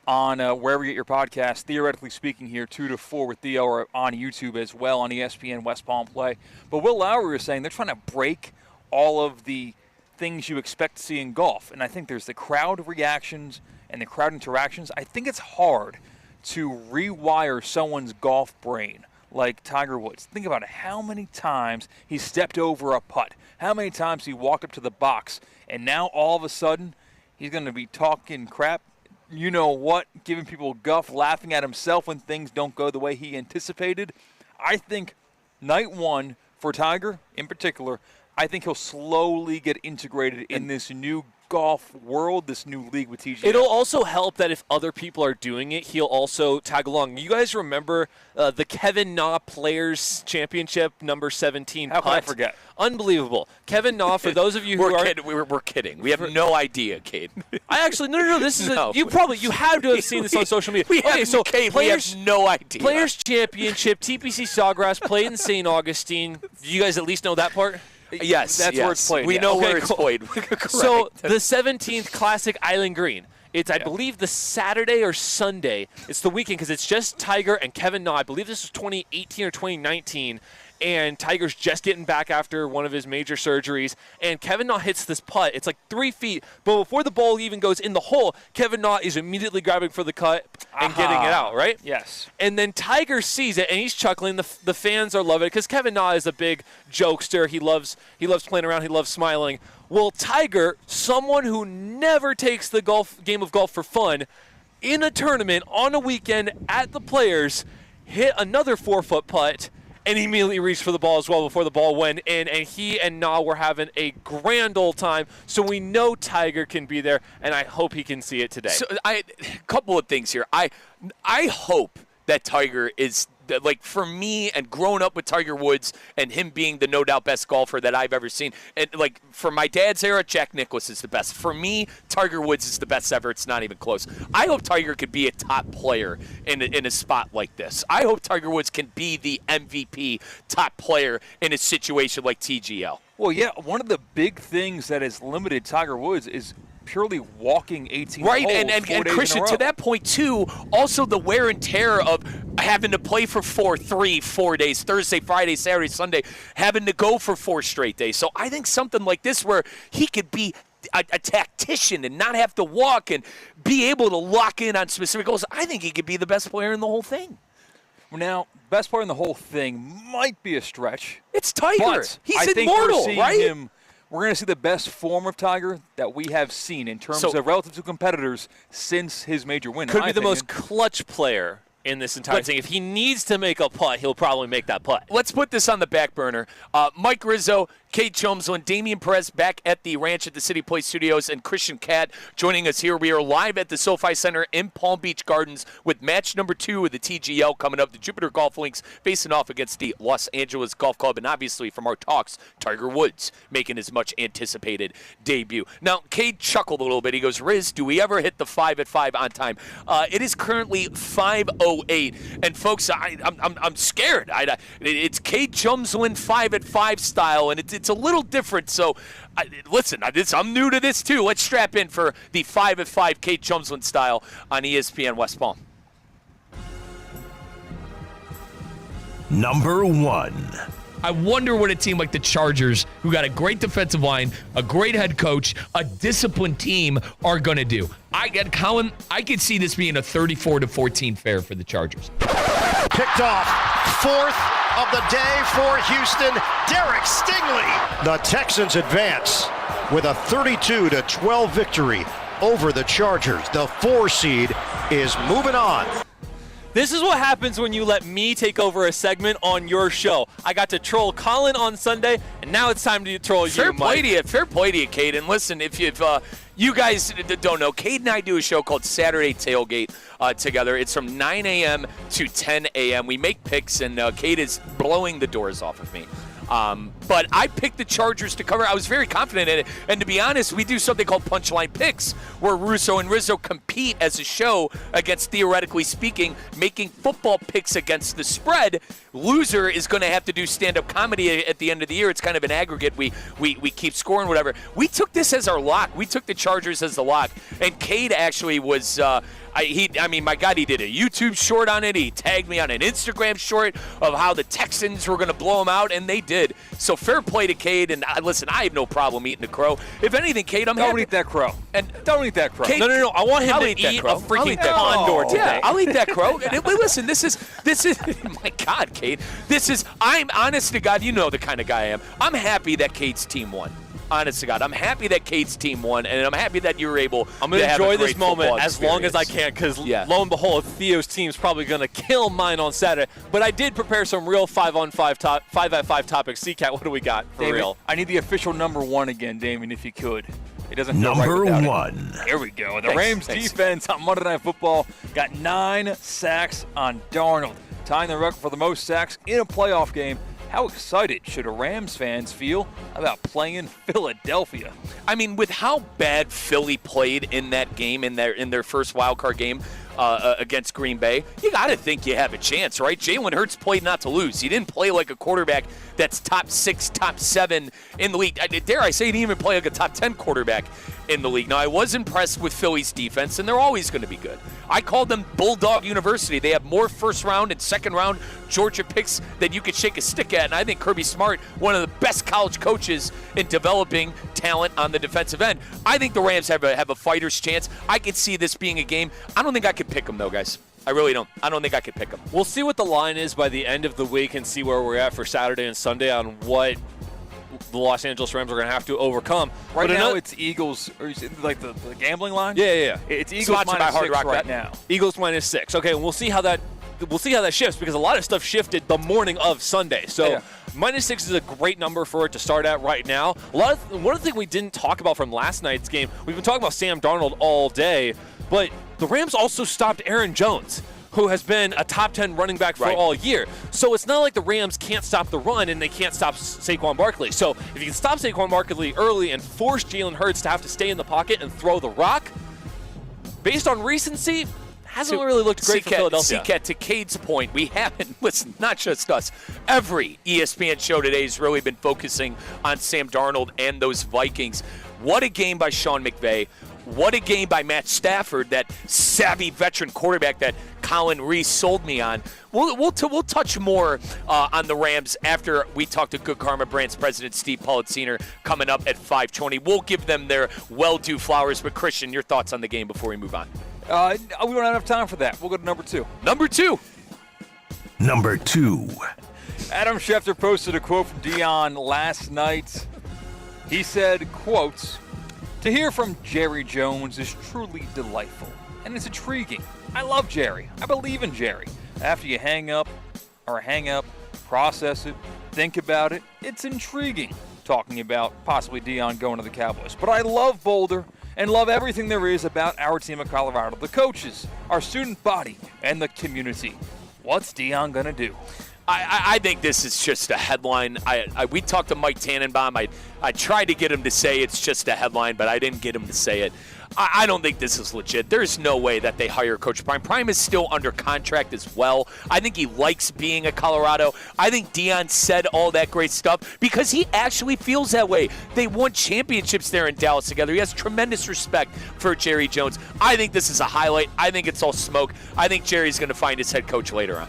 on wherever you get your podcast, Theoretically Speaking here, 2 to 4 with Theo, or on YouTube as well on ESPN West Palm Play. But Will Lowry was saying they're trying to break all of the things you expect to see in golf. And I think there's the crowd reactions and the crowd interactions. I think it's hard to rewire someone's golf brain like Tiger Woods. Think about it. How many times he stepped over a putt. How many times he walked up to the box. And now all of a sudden he's going to be talking crap. You know what, giving people guff, laughing at himself when things don't go the way he anticipated. I think night one for Tiger in particular, I think he'll slowly get integrated in this new golf world, this new league with TGL.
It'll also help that if other people are doing it, he'll also tag along. You guys remember the Kevin Na Players Championship number 17
How
putt?
can I forget?
Unbelievable. Kevin Na, for those of you who are...
We're kidding. We have no idea, Kate.
I actually... No. This is you had to have seen this on social media.
We have no idea.
Players Championship, TPC Sawgrass, played in St. Augustine. Do you guys at least know that part?
Yes,
that's where it's played.
We know where it's played.
So the 17th Classic Island Green. It's, I believe, the Saturday or Sunday. It's the weekend because it's just Tiger and Kevin Na. I believe this was 2018 or 2019. And Tiger's just getting back after one of his major surgeries. And Kevin Na hits this putt. It's 3 feet. But before the ball even goes in the hole, Kevin Na is immediately grabbing for the cut and getting it out, right?
Yes.
And then Tiger sees it, and he's chuckling. The fans are loving it because Kevin Na is a big jokester. He loves playing around. He loves smiling. Well, Tiger, someone who never takes the game of golf for fun, in a tournament on a weekend at the Players, hit another 4-foot putt, and he immediately reached for the ball as well before the ball went in, and he and Na were having a grand old time. So we know Tiger can be there, and I hope he can see it today.
So a couple of things here. I hope that Tiger is, for me, and growing up with Tiger Woods and him being the no doubt best golfer that I've ever seen, and for my dad's era, Jack Nicklaus is the best. For me, Tiger Woods is the best ever. It's not even close. I hope Tiger could be a top player in a spot like this. I hope Tiger Woods can be the MVP top player in a situation like TGL.
Well, yeah, one of the big things that has limited Tiger Woods is purely walking 18
right,
holes
and Christian, to that point too, also the wear and tear of having to play for 4 days, Thursday, Friday, Saturday, Sunday, having to go for 4 straight days. So I think something like this where he could be a tactician and not have to walk and be able to lock in on specific goals, I think he could be the best player in the whole thing.
Now, best player in the whole thing might be a stretch.
It's Tiger.
But
He's
I
immortal,
think
right?
We're going to see the best form of Tiger that we have seen in terms of relative to competitors since his major win.
Could be the most clutch player in this entire thing. If he needs to make a putt, he'll probably make that putt.
Let's put this on the back burner. Mike Rizzo, Kate Jumslin, Damian Perez back at the ranch at the City Place Studios, and Christian Cat joining us here. We are live at the SoFi Center in Palm Beach Gardens with match number 2 of the TGL coming up. The Jupiter Golf Lynx facing off against the Los Angeles Golf Club, and obviously from our talks, Tiger Woods making his much anticipated debut. Now, Kate chuckled a little bit. He goes, Riz, do we ever hit the 5 at 5 on time? It is currently 5:08, and folks, I'm scared. It's Kate Jumslin 5 at 5 style, and it's It's a little different. So, listen, I'm new to this too. Let's strap in for the 5 at 5 Kate Chumsland style on ESPN West Palm.
Number 1.
I wonder what a team like the Chargers, who got a great defensive line, a great head coach, a disciplined team, are going to do. Colin, I could see this being a 34-14 fair for the Chargers.
Picked off. 4th of the day for Houston, Derek Stingley. The Texans advance with a 32-12 victory over the Chargers. The 4 seed is moving on.
This is what happens when you let me take over a segment on your show. I got to troll Colin on Sunday, and now it's time to troll you, Mike.
Fair play to you, Cade. And listen, if you guys don't know, Cade and I do a show called Saturday Tailgate together. It's from 9 a.m. to 10 a.m. We make picks, and Cade is blowing the doors off of me. But I picked the Chargers to cover. I was very confident in it. And to be honest, we do something called Punchline Picks, where Russo and Rizzo compete as a show against, theoretically speaking, making football picks against the spread. Loser is going to have to do stand-up comedy at the end of the year. It's kind of an aggregate. We keep scoring, whatever. We took this as our lock. We took the Chargers as the lock. And Cade actually was... my God, he did a YouTube short on it. He tagged me on an Instagram short of how the Texans were going to blow him out, and they did. So fair play to Cade, and listen, I have no problem eating the crow. If anything, Cade, I'm happy.
Don't eat that crow.
And
don't eat that crow.
Cade, no. I want him to eat a freaking condor today.
Yeah, I'll eat that crow. Listen, this is my God, Cade. I'm honest to God, you know the kind of guy I am. I'm happy that Cade's team won. Honest to God, I'm happy that Cade's team won, and I'm happy that you were able
I'm going to enjoy this moment
as
long as I can, because lo and behold, Theo's team's probably going to kill mine on Saturday. But I did prepare some real 5 at 5 topics. CCAT, what do we got for
Damon,
real?
I need the official number 1 again, Damon, if you could. It doesn't feel
Number
right without
1.
it. Here we go. The Rams defense on Monday Night Football got 9 sacks on Darnold, tying the record for the most sacks in a playoff game. How excited should a Rams fans feel about playing Philadelphia?
I mean, with how bad Philly played in that game, in their first wild card game against Green Bay, you got to think you have a chance, right? Jalen Hurts played not to lose. He didn't play like a quarterback that's top 6, top 7 in the league. Dare I say, he didn't even play like a top 10 quarterback in the league. Now, I was impressed with Philly's defense, and they're always going to be good. I called them Bulldog University. They have more first-round and second-round Georgia picks than you could shake a stick at, and I think Kirby Smart, one of the best college coaches in developing talent on the defensive end. I think the Rams have a fighter's chance. I could see this being a game. I don't think I could pick them, though, guys. I really don't. I don't think I could pick them.
We'll see what the line is by the end of the week and see where we're at for Saturday and Sunday on what the Los Angeles Rams are going to have to overcome.
Right now, it's Eagles, or is it like the gambling line?
Yeah.
It's Eagles minus 6 right now.
Eagles minus 6. Okay, and we'll see how that shifts, because a lot of stuff shifted the morning of Sunday. So minus 6 is a great number for it to start at right now. One of the things we didn't talk about from last night's game, we've been talking about Sam Darnold all day, but the Rams also stopped Aaron Jones, who has been a top 10 running back for all year. So it's not like the Rams can't stop the run and they can't stop Saquon Barkley. So if you can stop Saquon Barkley early and force Jalen Hurts to have to stay in the pocket and throw the rock, based on recency, hasn't really looked great for Philadelphia.
CCAT, to Cade's point, we haven't, listen, not just us, every ESPN show today has really been focusing on Sam Darnold and those Vikings. What a game by Sean McVay. What a game by Matt Stafford, that savvy veteran quarterback that Colin Reese sold me on. We'll touch more on the Rams after we talk to Good Karma Brands President Steve Politziner coming up at 5:20. We'll give them their well-due flowers. But, Christian, your thoughts on the game before we move on?
We don't have enough time for that. We'll go to number 2.
Number 2.
Number 2.
Adam Schefter posted a quote from Deion last night. He said, quotes, "To hear from Jerry Jones is truly delightful, and it's intriguing. I love Jerry. I believe in Jerry. After you hang up, process it, think about it, it's intriguing." Talking about possibly Deion going to the Cowboys. "But I love Boulder and love everything there is about our team of Colorado, the coaches, our student body, and the community. What's Deion going to do?"
I think this is just a headline. We talked to Mike Tannenbaum. I tried to get him to say it's just a headline, but I didn't get him to say it. I don't think this is legit. There's no way that they hire Coach Prime. Prime is still under contract as well. I think he likes being at Colorado. I think Deion said all that great stuff because he actually feels that way. They won championships there in Dallas together. He has tremendous respect for Jerry Jones. I think this is a highlight. I think it's all smoke. I think Jerry's going to find his head coach later on.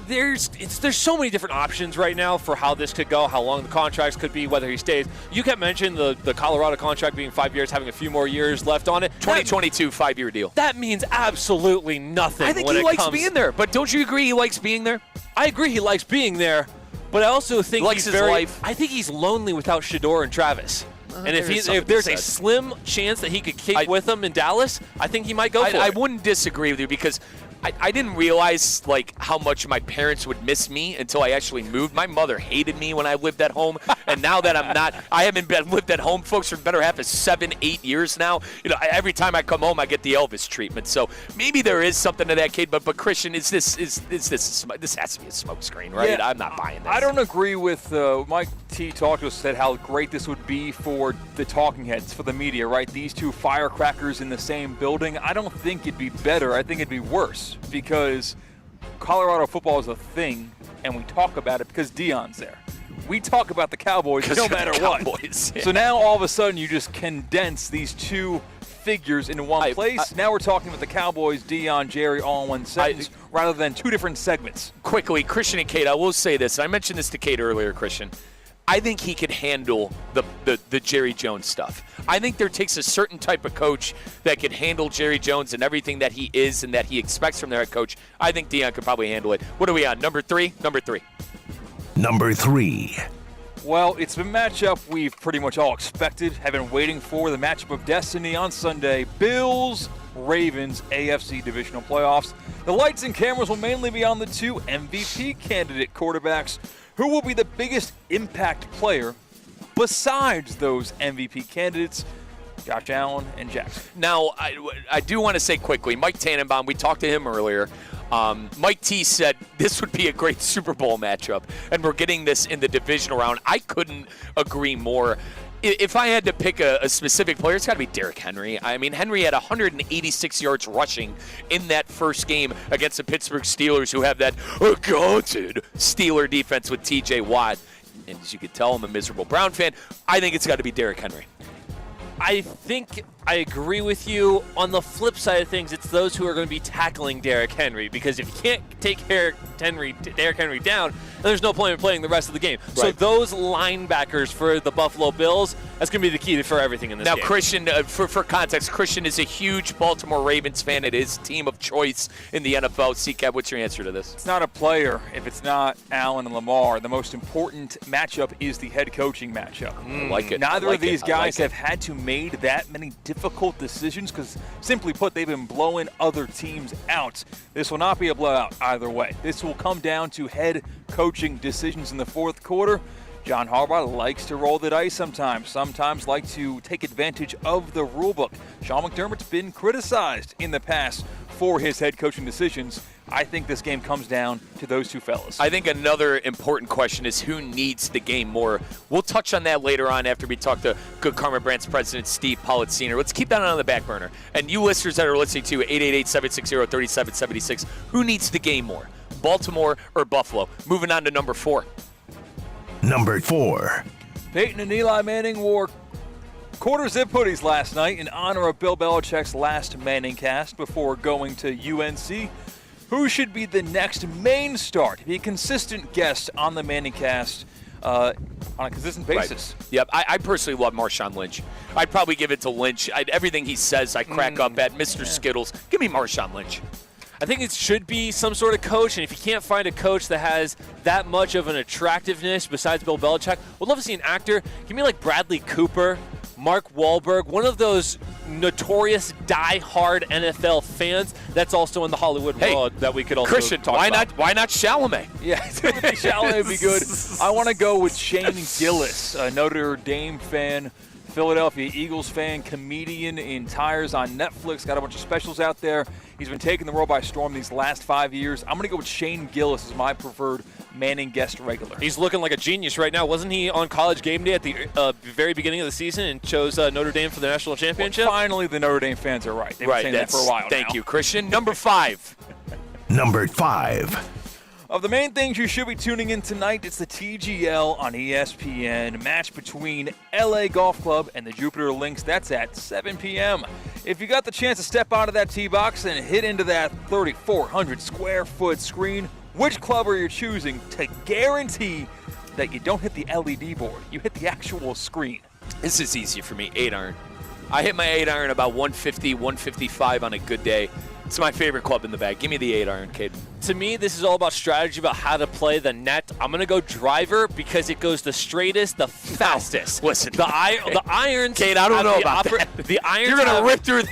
There's so many different options right now for how this could go, how long the contracts could be, whether he stays. You kept mentioning the Colorado contract being 5 years, having a few more years left on it.
2022 5-year deal.
That means absolutely nothing.
I think he likes being there, but don't you agree he likes being there?
I agree he likes being there, but I also think
likes his life.
I think he's lonely without Shedeur and Travis. And if there's a slim chance that he could keep with them in Dallas, I think he might go for it.
I wouldn't disagree with you because I didn't realize like how much my parents would miss me until I actually moved. My mother hated me when I lived at home, and now that I haven't lived at home, folks, for the better half of 7-8 years now. You know, every time I come home, I get the Elvis treatment. So maybe there is something to that kid, but Christian, this has to be a smokescreen, right?
Yeah,
I'm not buying this.
I don't agree with Mike T. talked to us, said how great this would be for the talking heads, for the media, right? These two firecrackers in the same building. I don't think it'd be better. I think it'd be worse. Because Colorado football is a thing, and we talk about it because Deion's there. We talk about the Cowboys no matter what.
Yeah.
So now all of a sudden you just condense these two figures into one place. Now we're talking about the Cowboys, Deion, Jerry, all in one sentence, rather than two different segments.
Quickly, Christian and Kate, I will say this. I mentioned this to Kate earlier, Christian. I think he could handle the Jerry Jones stuff. I think there takes a certain type of coach that could handle Jerry Jones and everything that he is and that he expects from their head coach. I think Deion could probably handle it. What are we on? Number three? Number three.
Well, it's the matchup we've pretty much all expected, have been waiting for, the matchup of destiny on Sunday. Bills, Ravens, AFC divisional playoffs. The lights and cameras will mainly be on the two MVP candidate quarterbacks. Who will be the biggest impact player besides those MVP candidates, Josh Allen and Jackson?
Now, I do want to say quickly, Mike Tannenbaum, we talked to him earlier. Mike T said this would be a great Super Bowl matchup, and we're getting this in the divisional round. I couldn't agree more. If I had to pick a specific player, it's got to be Derrick Henry. I mean, Henry had 186 yards rushing in that first game against the Pittsburgh Steelers, who have that gaunted Steeler defense with T.J. Watt. And as you can tell, I'm a miserable Brown fan. I think it's got to be Derrick Henry.
I think I agree with you. On the flip side of things, it's those who are going to be tackling Derrick Henry, because if you can't take Derrick Henry down, then there's no point in playing the rest of the game. Right. So those linebackers for the Buffalo Bills, that's going to be the key for everything in this game.
Now, Christian, for context, Christian is a huge Baltimore Ravens fan. It is team of choice in the NFL. C-Cab, what's your answer to this?
It's not a player if it's not Allen and Lamar. The most important matchup is the head coaching matchup.
I like it.
Neither of these guys have had to made that many difficult decisions because, simply put, they've been blowing other teams out. This will not be a blowout either way. This will come down to head coaching decisions in the fourth quarter. John Harbaugh likes to roll the dice sometimes like to take advantage of the rule book. Sean McDermott's been criticized in the past for his head coaching decisions. I think this game comes down to those two fellas.
I think another important question is who needs the game more. We'll touch on that later on after we talk to Good Karma Brands President Steve Pollitt Sr. Let's keep that on the back burner. And you listeners that are listening to 888-760-3776, who needs the game more, Baltimore or Buffalo? Moving on to number four.
Peyton and Eli Manning wore quarter zip hoodies last night in honor of Bill Belichick's last Manning cast before going to UNC. Who should be the next main star to be a consistent guest on the Manning cast on a consistent basis?
Right. Yep, I personally love Marshawn Lynch. I'd probably give it to Lynch. Everything he says, I crack up at. Mr. Skittles, give me Marshawn Lynch.
I think it should be some sort of coach, and if you can't find a coach that has that much of an attractiveness besides Bill Belichick, we'd love to see an actor. Give me like Bradley Cooper, Mark Wahlberg, one of those notorious die-hard NFL fans that's also in the Hollywood world that we could also talk about.
Why not Chalamet?
Yeah, Chalamet would be good. I want to go with Shane Gillis, a Notre Dame fan, Philadelphia Eagles fan, comedian in Tires on Netflix. Got a bunch of specials out there. He's been taking the world by storm these last 5 years. I'm going to go with Shane Gillis as my preferred Manning guest regular.
He's looking like a genius right now. Wasn't he on College Game Day at the very beginning of the season and chose Notre Dame for the national championship?
Well, finally, the Notre Dame fans are right. They've been saying that for a while
Thank
now.
you, Christian. Number 5.
Number 5.
Of the main things you should be tuning in tonight, it's the TGL on ESPN. Match between LA Golf Club and the Jupiter Lynx. That's at 7 p.m. If you got the chance to step out of that tee box and hit into that 3,400 square foot screen, which club are you choosing to guarantee that you don't hit the LED board? You hit the actual screen.
This is easy for me. 8-iron. I hit my 8-iron about 150, 155 on a good day. It's my favorite club in the bag. Give me the 8-iron, Cade.
To me, this is all about strategy, about how to play the net. I'm going to go driver because it goes the straightest, the fastest.
Listen,
the irons.
Cade, I don't know about that.
The irons.
You're gonna rip through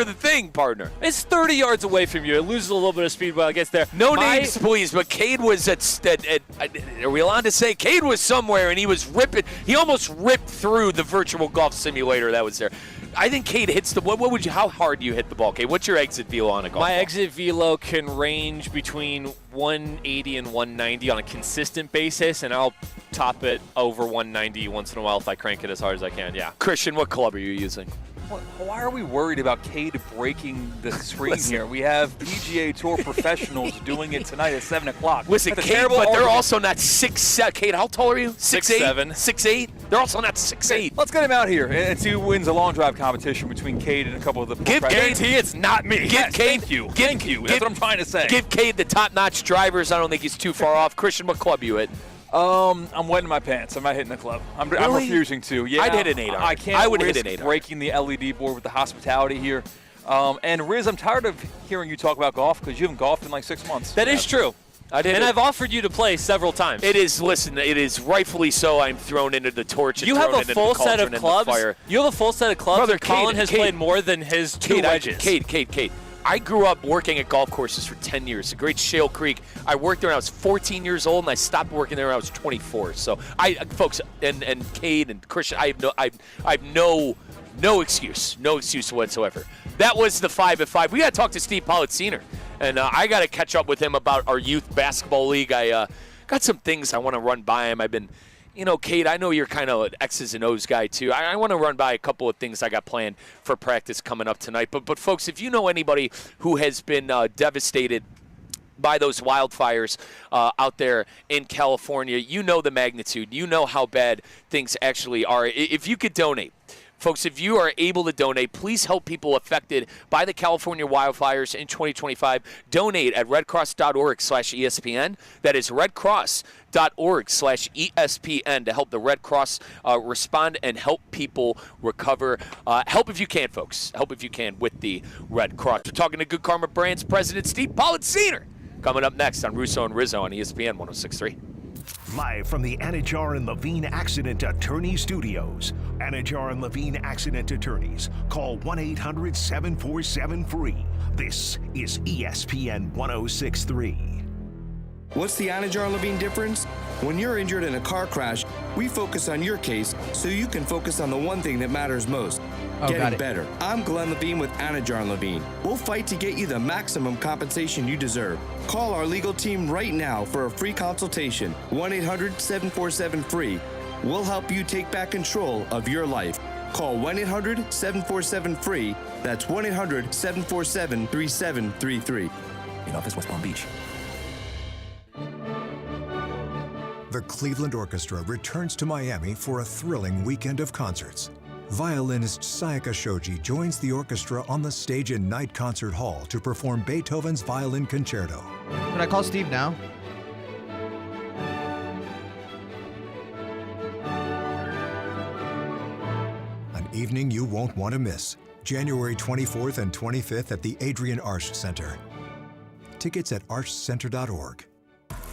the thing, partner.
It's 30 yards away from you. It loses a little bit of speed while it gets there.
No names, please. But Cade was are we allowed to say Cade was somewhere and he was ripping? He almost ripped through the virtual golf simulator that was there. I think Cade hits the. How hard do you hit the ball, Cade? What's your exit velo on a golf ball?
My exit velo can range between 180 and 190 on a consistent basis, and I'll top it over 190 once in a while if I crank it as hard as I can. Yeah.
Christian, what club are you using?
Why are we worried about Cade breaking the screen here? We have PGA Tour professionals doing it tonight at 7 o'clock.
Listen, Cade, but they're also not 6'7". Cade, how tall are you?
6'7".
6'8". They're also not 6'8".
Let's get him out here and see who wins a long drive competition between Cade and a couple of the.
Guarantee it's not me.
Thank you. That's what I'm trying to say.
Give Cade the top-notch drivers. I don't think he's too far off. Christian, what club you hit?
I'm wetting my pants. I'm not hitting the club. I'm refusing to. Yeah,
I'd hit an 8-iron.
I can't.
I would
risk
hit an 8-iron.
breaking the LED board with the hospitality here. And Riz, I'm tired of hearing you talk about golf because you haven't golfed in like 6 months.
That is true. I've offered you to play several times.
It is. Listen, it is rightfully so. I'm thrown into the torch.
You have a full set of clubs. You have a full set of clubs.
Brother,
and Colin has played more than his two wedges.
Cade. I grew up working at golf courses for 10 years. The Great Shale Creek. I worked there when I was 14 years old, and I stopped working there when I was 24. So, folks, and Cade and Christian, I have no excuse whatsoever. That was the 5 at 5. We got to talk to Steve Politziner, and I got to catch up with him about our youth basketball league. I got some things I want to run by him. I've been. Cade, I know you're kind of an X's and O's guy, too. I want to run by a couple of things I got planned for practice coming up tonight. But folks, if you know anybody who has been devastated by those wildfires out there in California, you know the magnitude. You know how bad things actually are. If you could donate, folks, if you are able to donate, please help people affected by the California wildfires in 2025. Donate at redcross.org/ESPN. That is redcross.org/ESPN to help the Red Cross respond and help people recover. Help if you can, folks. Help if you can with the Red Cross. We're talking to Good Karma Brands President Steve Politziner coming up next on Russo and Rizzo on ESPN 106.3.
Live from the Anajar and Levine Accident Attorney Studios. Anajar and Levine Accident Attorneys. Call 1-800-747-FREE. This is ESPN 106.3.
What's the Anajar and Levine difference? When you're injured in a car crash, we focus on your case so you can focus on the one thing that matters most. Getting better. I'm Glenn Levine with Anajar and Levine. We'll fight to get you the maximum compensation you deserve. Call our legal team right now for a free consultation. 1-800-747-FREE. We'll help you take back control of your life. Call 1-800-747-FREE. That's 1-800-747-3733.
In office, West Palm Beach. The Cleveland Orchestra returns to Miami for a thrilling weekend of concerts. Violinist Sayaka Shoji joins the orchestra on the stage in Night Concert Hall to perform Beethoven's Violin Concerto.
Can I call Steve now?
An evening you won't want to miss. January 24th and 25th at the Adrian Arsh Center. Tickets at arshcenter.org.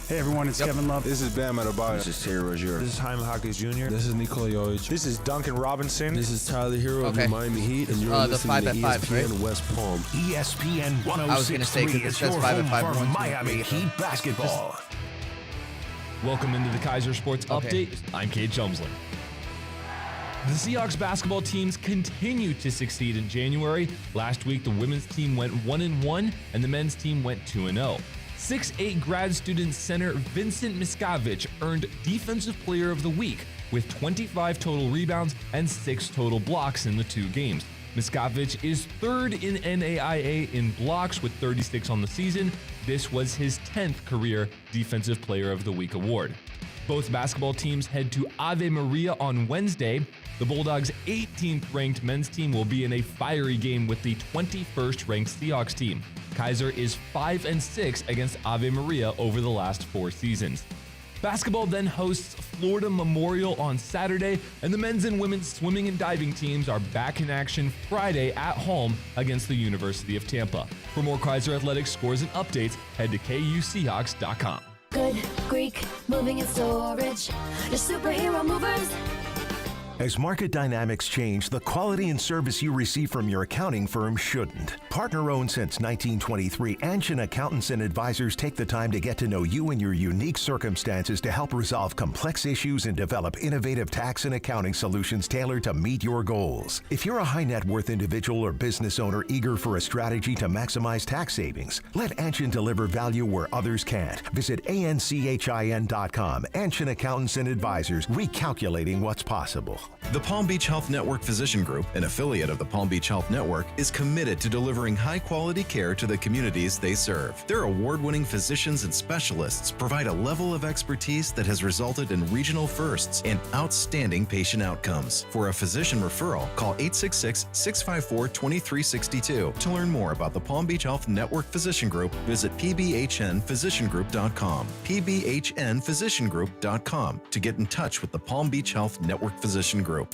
Hey everyone, it's Kevin Love.
This is Bam Adebayo.
This is Terry Rozier.
This is Jaime Jaquez Jr.
This is Nikola Jovic.
This is Duncan Robinson.
This is Tyler Hero of the Miami Heat, and you're listening to ESPN
right?
West Palm.
ESPN 106.3 is your home for Miami Heat basketball.
Welcome into the Kaiser Sports Update. I'm Cade Chumsley. The Seahawks basketball teams continue to succeed in January. Last week, the women's team went 1-1, and the men's team went 2-0. 6'8" grad student center Vincent Miscavige earned Defensive Player of the Week with 25 total rebounds and 6 total blocks in the 2 games. Miscavige is third in NAIA in blocks with 36 on the season. This was his 10th career Defensive Player of the Week award. Both basketball teams head to Ave Maria on Wednesday. The Bulldogs' 18th ranked men's team will be in a fiery game with the 21st ranked Seahawks team. Kaiser is 5-6 against Ave Maria over the last 4 seasons. Basketball then hosts Florida Memorial on Saturday, and the men's and women's swimming and diving teams are back in action Friday at home against the University of Tampa. For more Kaiser Athletics scores and updates, head to KUSeahawks.com.
Good Greek moving and storage. Your superhero movers.
As market dynamics change, the quality and service you receive from your accounting firm shouldn't. Partner-owned since 1923, Anshin Accountants and Advisors take the time to get to know you and your unique circumstances to help resolve complex issues and develop innovative tax and accounting solutions tailored to meet your goals. If you're a high net worth individual or business owner eager for a strategy to maximize tax savings, let Anshin deliver value where others can't. Visit ANCHIN.com. Anshin Accountants and Advisors, recalculating what's possible.
The Palm Beach Health Network Physician Group, an affiliate of the Palm Beach Health Network, is committed to delivering high-quality care to the communities they serve. Their award-winning physicians and specialists provide a level of expertise that has resulted in regional firsts and outstanding patient outcomes. For a physician referral, call 866-654-2362. To learn more about the Palm Beach Health Network Physician Group, visit pbhnphysiciangroup.com, pbhnphysiciangroup.com, to get in touch with the Palm Beach Health Network Physician Group.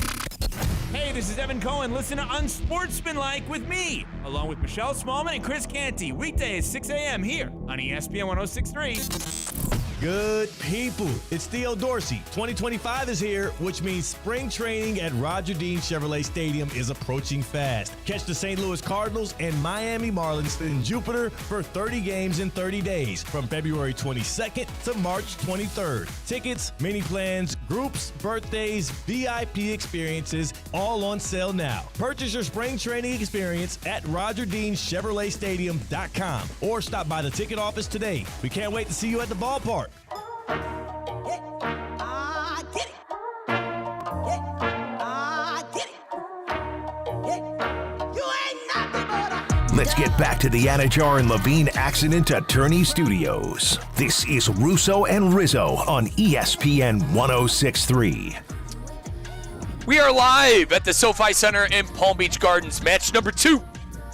Hey, this is Evan Cohen. Listen to Unsportsmanlike with me, along with Michelle Smallman and Chris Canty, weekdays 6 a.m. here on ESPN 106.3.
Good people, it's Theo Dorsey. 2025 is here, which means spring training at Roger Dean Chevrolet Stadium is approaching fast. Catch the St. Louis Cardinals and Miami Marlins in Jupiter for 30 games in 30 days from February 22nd to March 23rd. Tickets, mini plans, groups, birthdays, VIP experiences, all on sale now. Purchase your spring training experience at RogerDeanChevroletStadium.com or stop by the ticket office today. We can't wait to see you at the ballpark.
Let's get back to the Anajar and Levine Accident Attorney Studios. This is Russo and Rizzo on ESPN 106.3.
We are live at the SoFi Center in Palm Beach Gardens, match number 2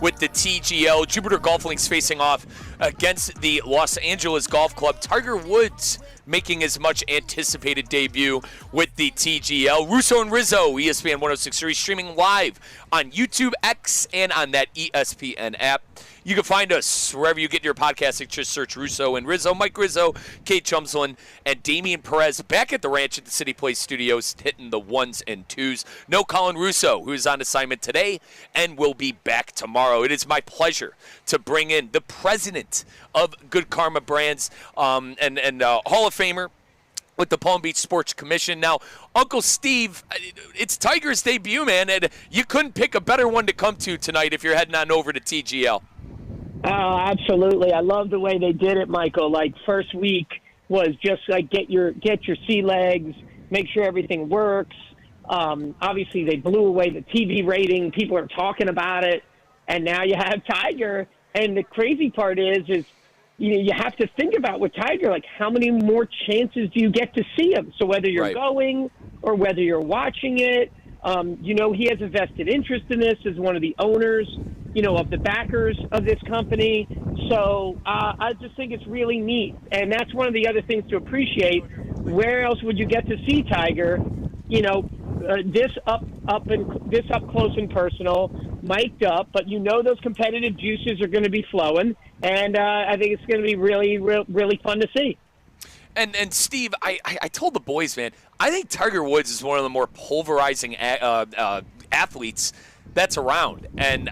with the TGL. Jupiter Golf Links facing off against the Los Angeles Golf Club. Tiger Woods making his much anticipated debut with the TGL. Russo and Rizzo, ESPN 106.3, streaming live on YouTube, X, and on that ESPN app. You can find us wherever you get your podcasting. Just search Russo and Rizzo. Mike Rizzo, Kate Chumslin, and Damian Perez back at the ranch at the City Place Studios, hitting the 1s and 2s. No Colin Russo, who is on assignment today and will be back tomorrow. It is my pleasure to bring in the president of Good Karma Brands and Hall of Famer with the Palm Beach Sports Commission. Now, Uncle Steve, it's Tiger's debut, man, and you couldn't pick a better one to come to tonight if you're heading on over to TGL.
Oh, absolutely. I love the way they did it, Michael. Like, first week was just like get your sea legs, make sure everything works. Obviously, they blew away the TV rating. People are talking about it. And now you have Tiger. And the crazy part is you have to think about with Tiger, like, how many more chances do you get to see him? So whether you're going or whether you're watching it, he has a vested interest in this as one of the owners, of the backers of this company. So I just think it's really neat. And that's one of the other things to appreciate. Where else would you get to see Tiger, this up close and personal, mic'd up, but those competitive juices are going to be flowing. And I think it's going to be really, really fun to see.
And Steve, I told the boys, man, I think Tiger Woods is one of the more pulverizing athletes that's around. And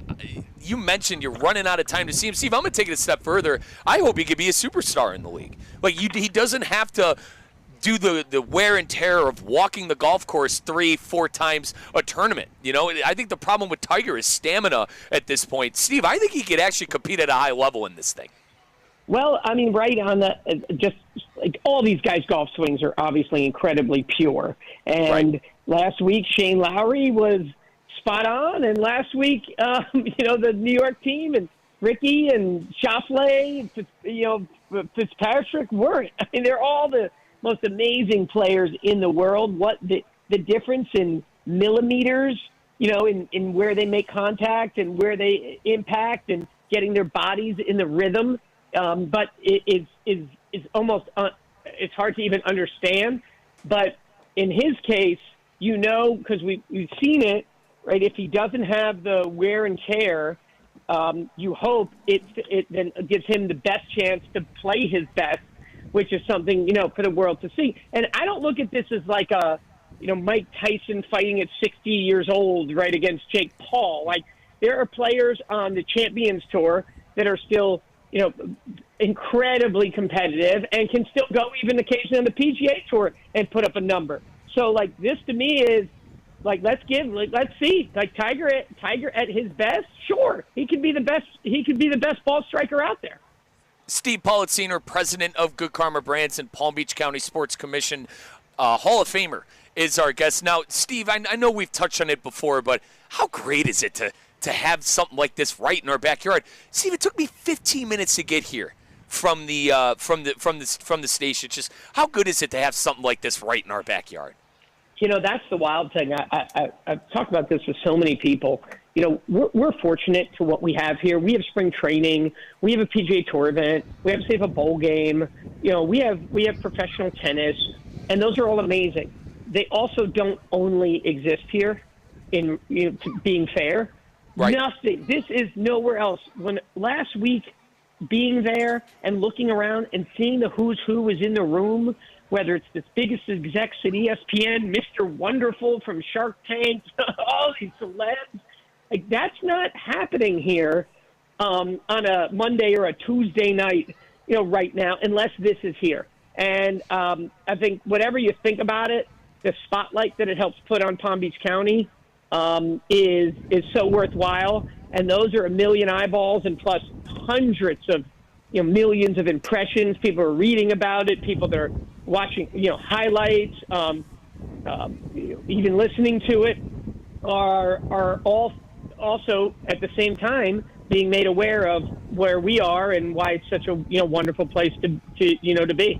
you mentioned you're running out of time to see him. Steve, I'm going to take it a step further. I hope he could be a superstar in the league. Like, he doesn't have to do the wear and tear of walking the golf course 3-4 times a tournament. I think the problem with Tiger is stamina at this point. Steve, I think he could actually compete at a high level in this thing.
Well, I mean, right on the just like all these guys' golf swings are obviously incredibly pure. And last week, Shane Lowry was spot on, and last week, the New York team and Ricky and Schauffele, Fitzpatrick weren't. I mean, they're all the most amazing players in the world. What the difference in millimeters, in where they make contact and where they impact and getting their bodies in the rhythm. But it is almost it's hard to even understand. But in his case, because we've seen it, right? If he doesn't have the wear and tear, you hope it then gives him the best chance to play his best, which is something for the world to see. And I don't look at this as like a Mike Tyson fighting at 60 years old, right, against Jake Paul. Like, there are players on the Champions Tour that are still incredibly competitive and can still go even occasionally on the PGA Tour and put up a number. So, like, this to me is, like, let's see. Like, Tiger at his best, sure. He could be the best ball striker out there.
Steve Politziner, president of Good Karma Brands and Palm Beach County Sports Commission, Hall of Famer, is our guest. Now, Steve, I know we've touched on it before, but how great is it to have something like this right in our backyard? Steve, it took me 15 minutes to get here from the station. Just how good is it to have something like this right in our backyard?
That's the wild thing. I've talked about this with so many people. We're fortunate to what we have here. We have spring training. We have a PGA Tour event. We have a bowl game. We have professional tennis, and those are all amazing. They also don't only exist here. In being fair,
right.
Nothing. This is nowhere else. When last week, being there and looking around and seeing the who's who was in the room, whether it's the biggest execs at ESPN, Mr. Wonderful from Shark Tank, all these celebs, like, that's not happening here on a Monday or a Tuesday night, right now, unless this is here. And I think whatever you think about it, the spotlight that it helps put on Palm Beach County is so worthwhile. And those are 1 million eyeballs and plus hundreds of millions of impressions. People are reading about it. People that are watching highlights, even listening to it, are all also at the same time being made aware of where we are and why it's such a wonderful place to be.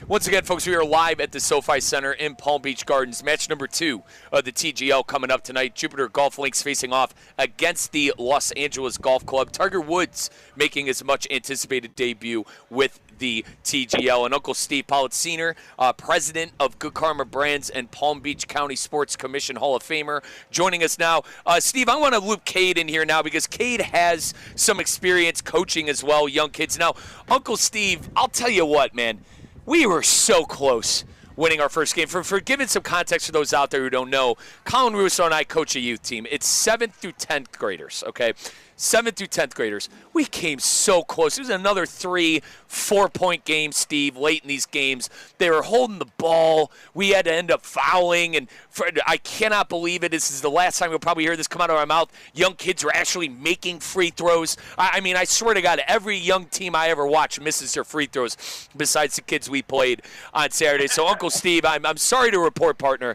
Once again, folks, we are live at the SoFi Center in Palm Beach Gardens. Match number 2 of the TGL coming up tonight. Jupiter Golf Links facing off against the Los Angeles Golf Club. Tiger Woods making his much-anticipated debut with the TGL. And Uncle Steve Politziner, president of Good Karma Brands and Palm Beach County Sports Commission Hall of Famer, joining us now. Steve, I want to loop Cade in here now because Cade has some experience coaching as well, young kids. Now, Uncle Steve, I'll tell you what, man. We were so close winning our first game. For giving some context for those out there who don't know, Colin Russo and I coach a youth team. It's 7th through 10th graders, okay? 7th through 10th graders. We came so close. It was another 3-4-point game, Steve, late in these games. They were holding the ball. We had to end up fouling. And I cannot believe it. This is the last time you'll probably hear this come out of our mouth. Young kids were actually making free throws. I mean, I swear to God, every young team I ever watched misses their free throws besides the kids we played on Saturday. So, Uncle Steve, I'm sorry to report, partner.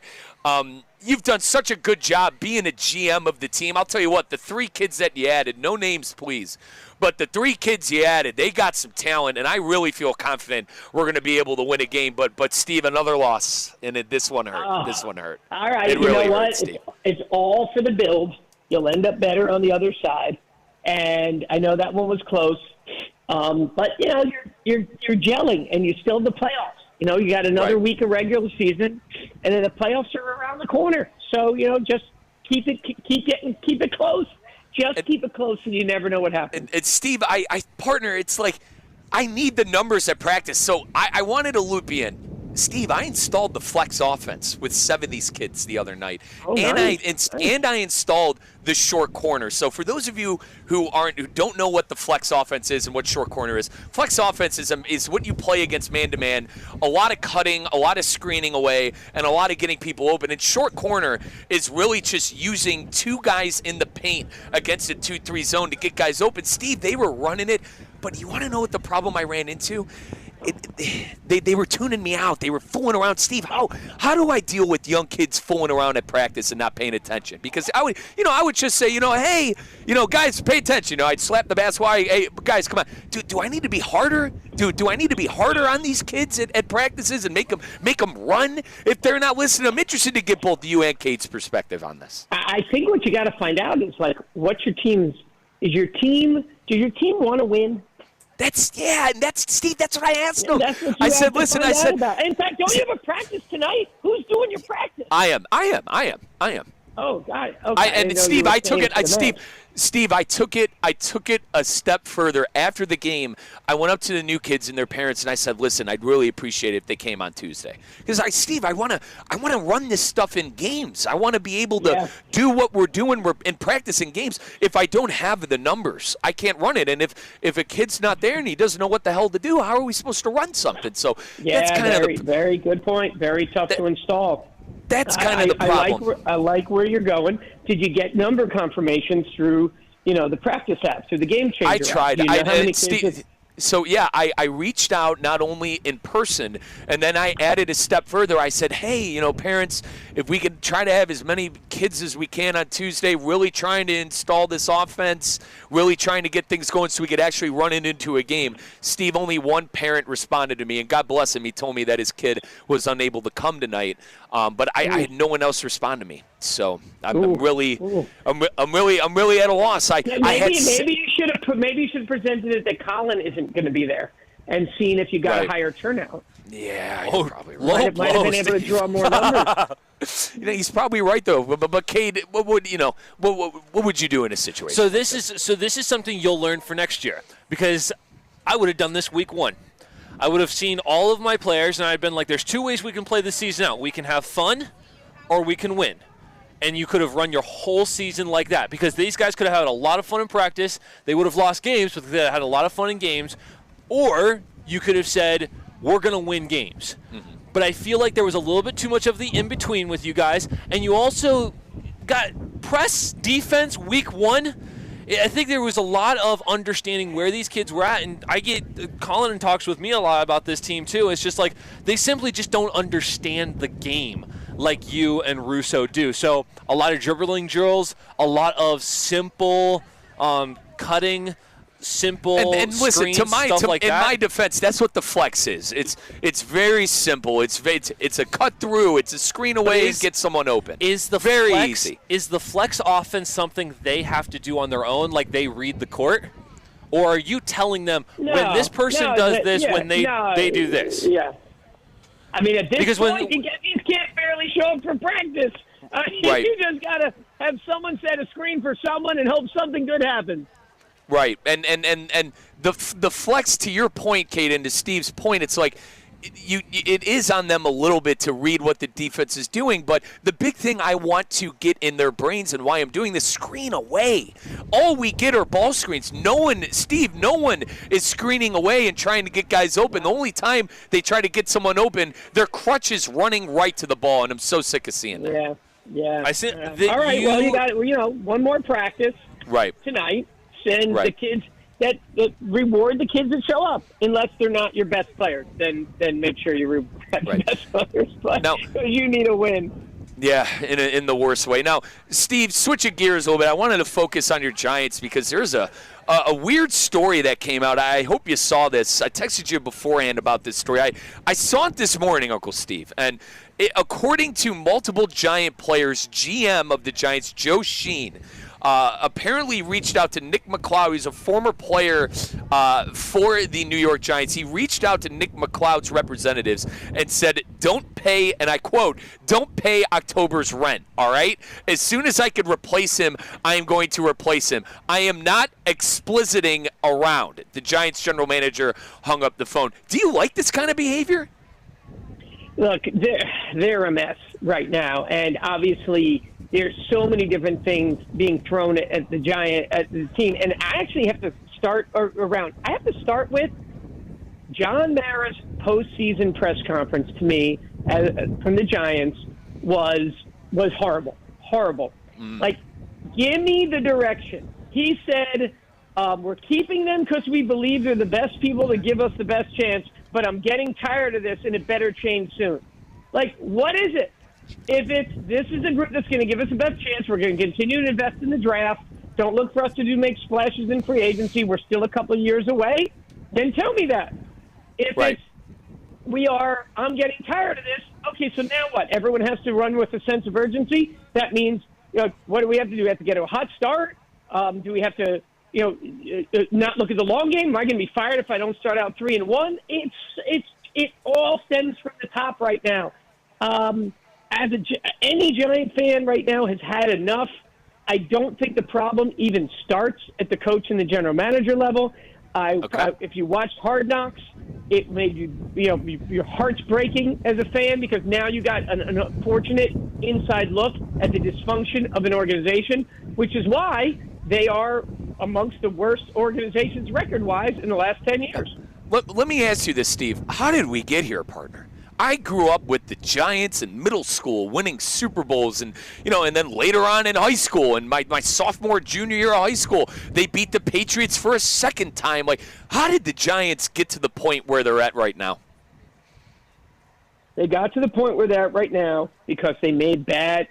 You've done such a good job being a GM of the team. I'll tell you what, the 3 kids that you added, no names, please, but the 3 kids you added, they got some talent, and I really feel confident we're going to be able to win a game. But Steve, another loss, and this one hurt. This one hurt.
All right,
it really
you know what?
Hurt, Steve.
It's all for the build. You'll end up better on the other side, and I know that one was close, but you're gelling, and you're still in the playoffs. You got another week of regular season, and then the playoffs are around the corner. So, just keep it close. Keep it close, and you never know what happens.
And Steve, I partner, it's like I need the numbers at practice. So I wanted to loop you in. Steve, I installed the flex offense with 7 of these kids the other night,
nice.
and I installed the short corner. So for those of you who don't know what the flex offense is and what short corner is, flex offense is what you play against man-to-man. A lot of cutting, a lot of screening away, and a lot of getting people open. And short corner is really just using 2 guys in the paint against a 2-3 zone to get guys open. Steve, they were running it, but you want to know what the problem I ran into? They were tuning me out. They were fooling around. Steve, how do I deal with young kids fooling around at practice and not paying attention? Because I would just say, hey, guys, pay attention. I'd slap the basketball. Hey, guys, come on. Do I need to be harder? Do I need to be harder on these kids at practices and make them run if they're not listening? I'm interested to get both you and Kate's perspective on this.
I think what you got to find out is what's your team's? Does your team want to win?
That's Steve. That's what I asked him.
I said, listen. In fact, don't you have a practice tonight? Who's doing your practice?
I am.
Oh, God. Okay.
And Steve, I took it. Steve, I took it a step further. After the game, I went up to the new kids and their parents, and I said, "Listen, I'd really appreciate it if they came on Tuesday, because Steve, I want to run this stuff in games. I want to be able to do what we're doing in practice in games. If I don't have the numbers, I can't run it. And if a kid's not there and he doesn't know what the hell to do, how are we supposed to run something? So that's kind of
very good point. Very tough to install.
That's kind of the problem.
I like where you're going. Did you get number confirmations through, the practice app, through the Game Changer
I tried.
app?
I reached out not only in person, and then I added a step further. I said, hey, parents, if we could try to have as many kids as we can on Tuesday, really trying to install this offense, really trying to get things going so we could actually run it into a game. Steve, only one parent responded to me, and God bless him, he told me that his kid was unable to come tonight. But I had no one else respond to me. So I'm really at a loss.
Maybe you should have presented it that Colin isn't going to be there, and seen if you got a higher turnout.
Yeah, you're probably right.
Might have been able to draw more numbers.
He's probably right though. But Cade, what would you do in a situation?
So this is something you'll learn for next year, because I would have done this week 1. I would have seen all of my players, and I'd been like, there's 2 ways we can play this season out. We can have fun, or we can win. And you could have run your whole season like that, because these guys could have had a lot of fun in practice. They would have lost games, but they had a lot of fun in games. Or you could have said, we're going to win games. Mm-hmm. But I feel like there was a little bit too much of the in-between with you guys. And you also got press defense week 1. I think there was a lot of understanding where these kids were at, and Colin talks with me a lot about this team too. It's just like they simply just don't understand the game like you and Russo do. So a lot of dribbling drills, a lot of simple cutting, simple
and listen,
screens, stuff like
in
that.
my defense, that's what the flex is. It's very simple. It's a cut through. It's a screen away and get someone open.
Is the
very
flex,
easy?
Is the flex offense something they have to do on their own, like they read the court, or are you telling them when this person does this, when they do this?
Yeah. I mean, at this point, these can't barely show up for practice.
Right.
You just got to have someone set a screen for someone and hope something good happens.
Right, and the flex, to your point, Kate, and to Steve's point, it's like it is on them a little bit to read what the defense is doing, but the big thing I want to get in their brains and why I'm doing this, screen away. All we get are ball screens. No one is screening away and trying to get guys open. The only time they try to get someone open, their crutch is running right to the ball, and I'm so sick of seeing that.
Yeah.
I said
all right, well, you got one more practice tonight. Send the kids that reward the kids that show up, unless they're not your best players. Then make sure you reward the best players. But you need a win.
Yeah, in the worst way. Now, Steve, switching gears a little bit, I wanted to focus on your Giants because there's a weird story that came out. I hope you saw this. I texted you beforehand about this story. I saw it this morning, Uncle Steve, and according to multiple Giant players, GM of the Giants, Joe Sheen, apparently reached out to Nick McLeod. He's a former player for the New York Giants. He reached out to Nick McLeod's representatives and said, don't pay, and I quote, don't pay October's rent, all right? As soon as I could replace him, I am going to replace him. I am not expliciting around. The Giants general manager hung up the phone. Do you like this kind of behavior?
Look, they're a mess right now, and obviously there's so many different things being thrown at the team. And I actually have to start with John Mara's postseason press conference. To me, from the Giants, was horrible. Like, give me the direction. He said, we're keeping them because we believe they're the best people to give us the best chance, but I'm getting tired of this, and it better change soon. Like, what is it? If this is a group that's going to give us the best chance, we're going to continue to invest in the draft. Don't look for us to make splashes in free agency. We're still a couple of years away. Then tell me that. If I'm getting tired of this. Okay, so now what? Everyone has to run with a sense of urgency. That means, what do we have to do? We have to get a hot start. Do we have to, not look at the long game? Am I going to be fired if I don't start out 3-1? It all stems from the top right now. Any Giant fan right now has had enough. I don't think the problem even starts at the coach and the general manager level. If you watched Hard Knocks, it made your heart's breaking as a fan, because now you got an unfortunate inside look at the dysfunction of an organization, which is why they are amongst the worst organizations record-wise in the last 10 years.
Let me ask you this, Steve. How did we get here, partner? I grew up with the Giants in middle school, winning Super Bowls, and then later on in high school, and my sophomore, junior year of high school, they beat the Patriots for a second time. Like, how did the Giants get to the point where they're at right now?
They got to the point where they're at right now because they made bad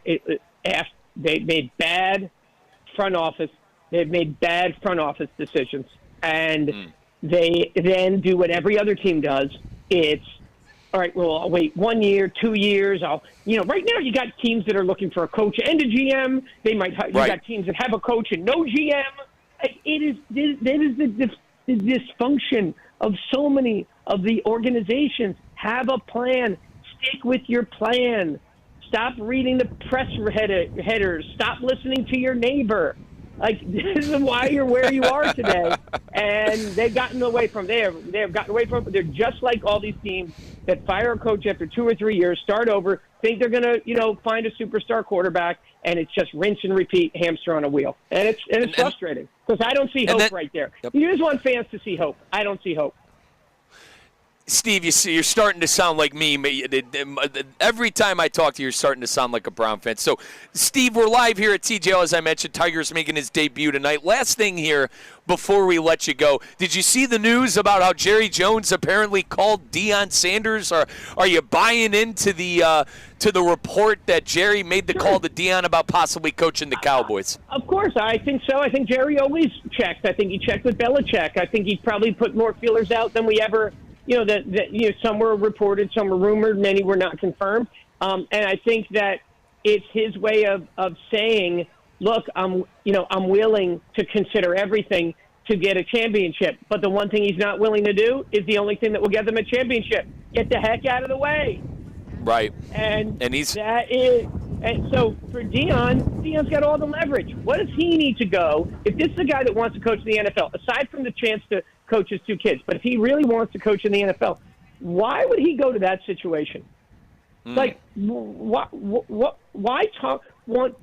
front office. They've made bad front office decisions, and they then do what every other team does. It's, all right, well, I'll wait 1 year, 2 years. Right now you got teams that are looking for a coach and a GM. You got teams that have a coach and no GM. That is the dysfunction of so many of the organizations. Have a plan. Stick with your plan. Stop reading the press headers. Stop listening to your neighbor. Like, this is why you're where you are today. And they've gotten away from there. They have gotten away from it. They're just like all these teams that fire a coach after 2 or 3 years, start over, think they're going to, find a superstar quarterback, and it's just rinse and repeat, hamster on a wheel. And it's frustrating because I don't see hope right there. Yep. You just want fans to see hope. I don't see hope.
Steve, you're starting to sound like me. Every time I talk to you, you're starting to sound like a Brown fan. So, Steve, we're live here at TJL, as I mentioned. Tigers making his debut tonight. Last thing here before we let you go. Did you see the news about how Jerry Jones apparently called Deion Sanders? Or are you buying into the report that Jerry made the call to Deion about possibly coaching the Cowboys?
Of course, I think so. I think Jerry always checked. I think he checked with Belichick. I think he probably put more feelers out than we ever – some were reported, some were rumored, many were not confirmed. And I think that it's his way of saying, look, I'm willing to consider everything to get a championship. But the one thing he's not willing to do is the only thing that will get them a championship. Get the heck out of the way.
Right.
And so for Deion's got all the leverage. What does he need to go? If this is a guy that wants to coach in the NFL, aside from the chance to coach his 2 kids, but if he really wants to coach in the NFL, why would he go to that situation? Like, why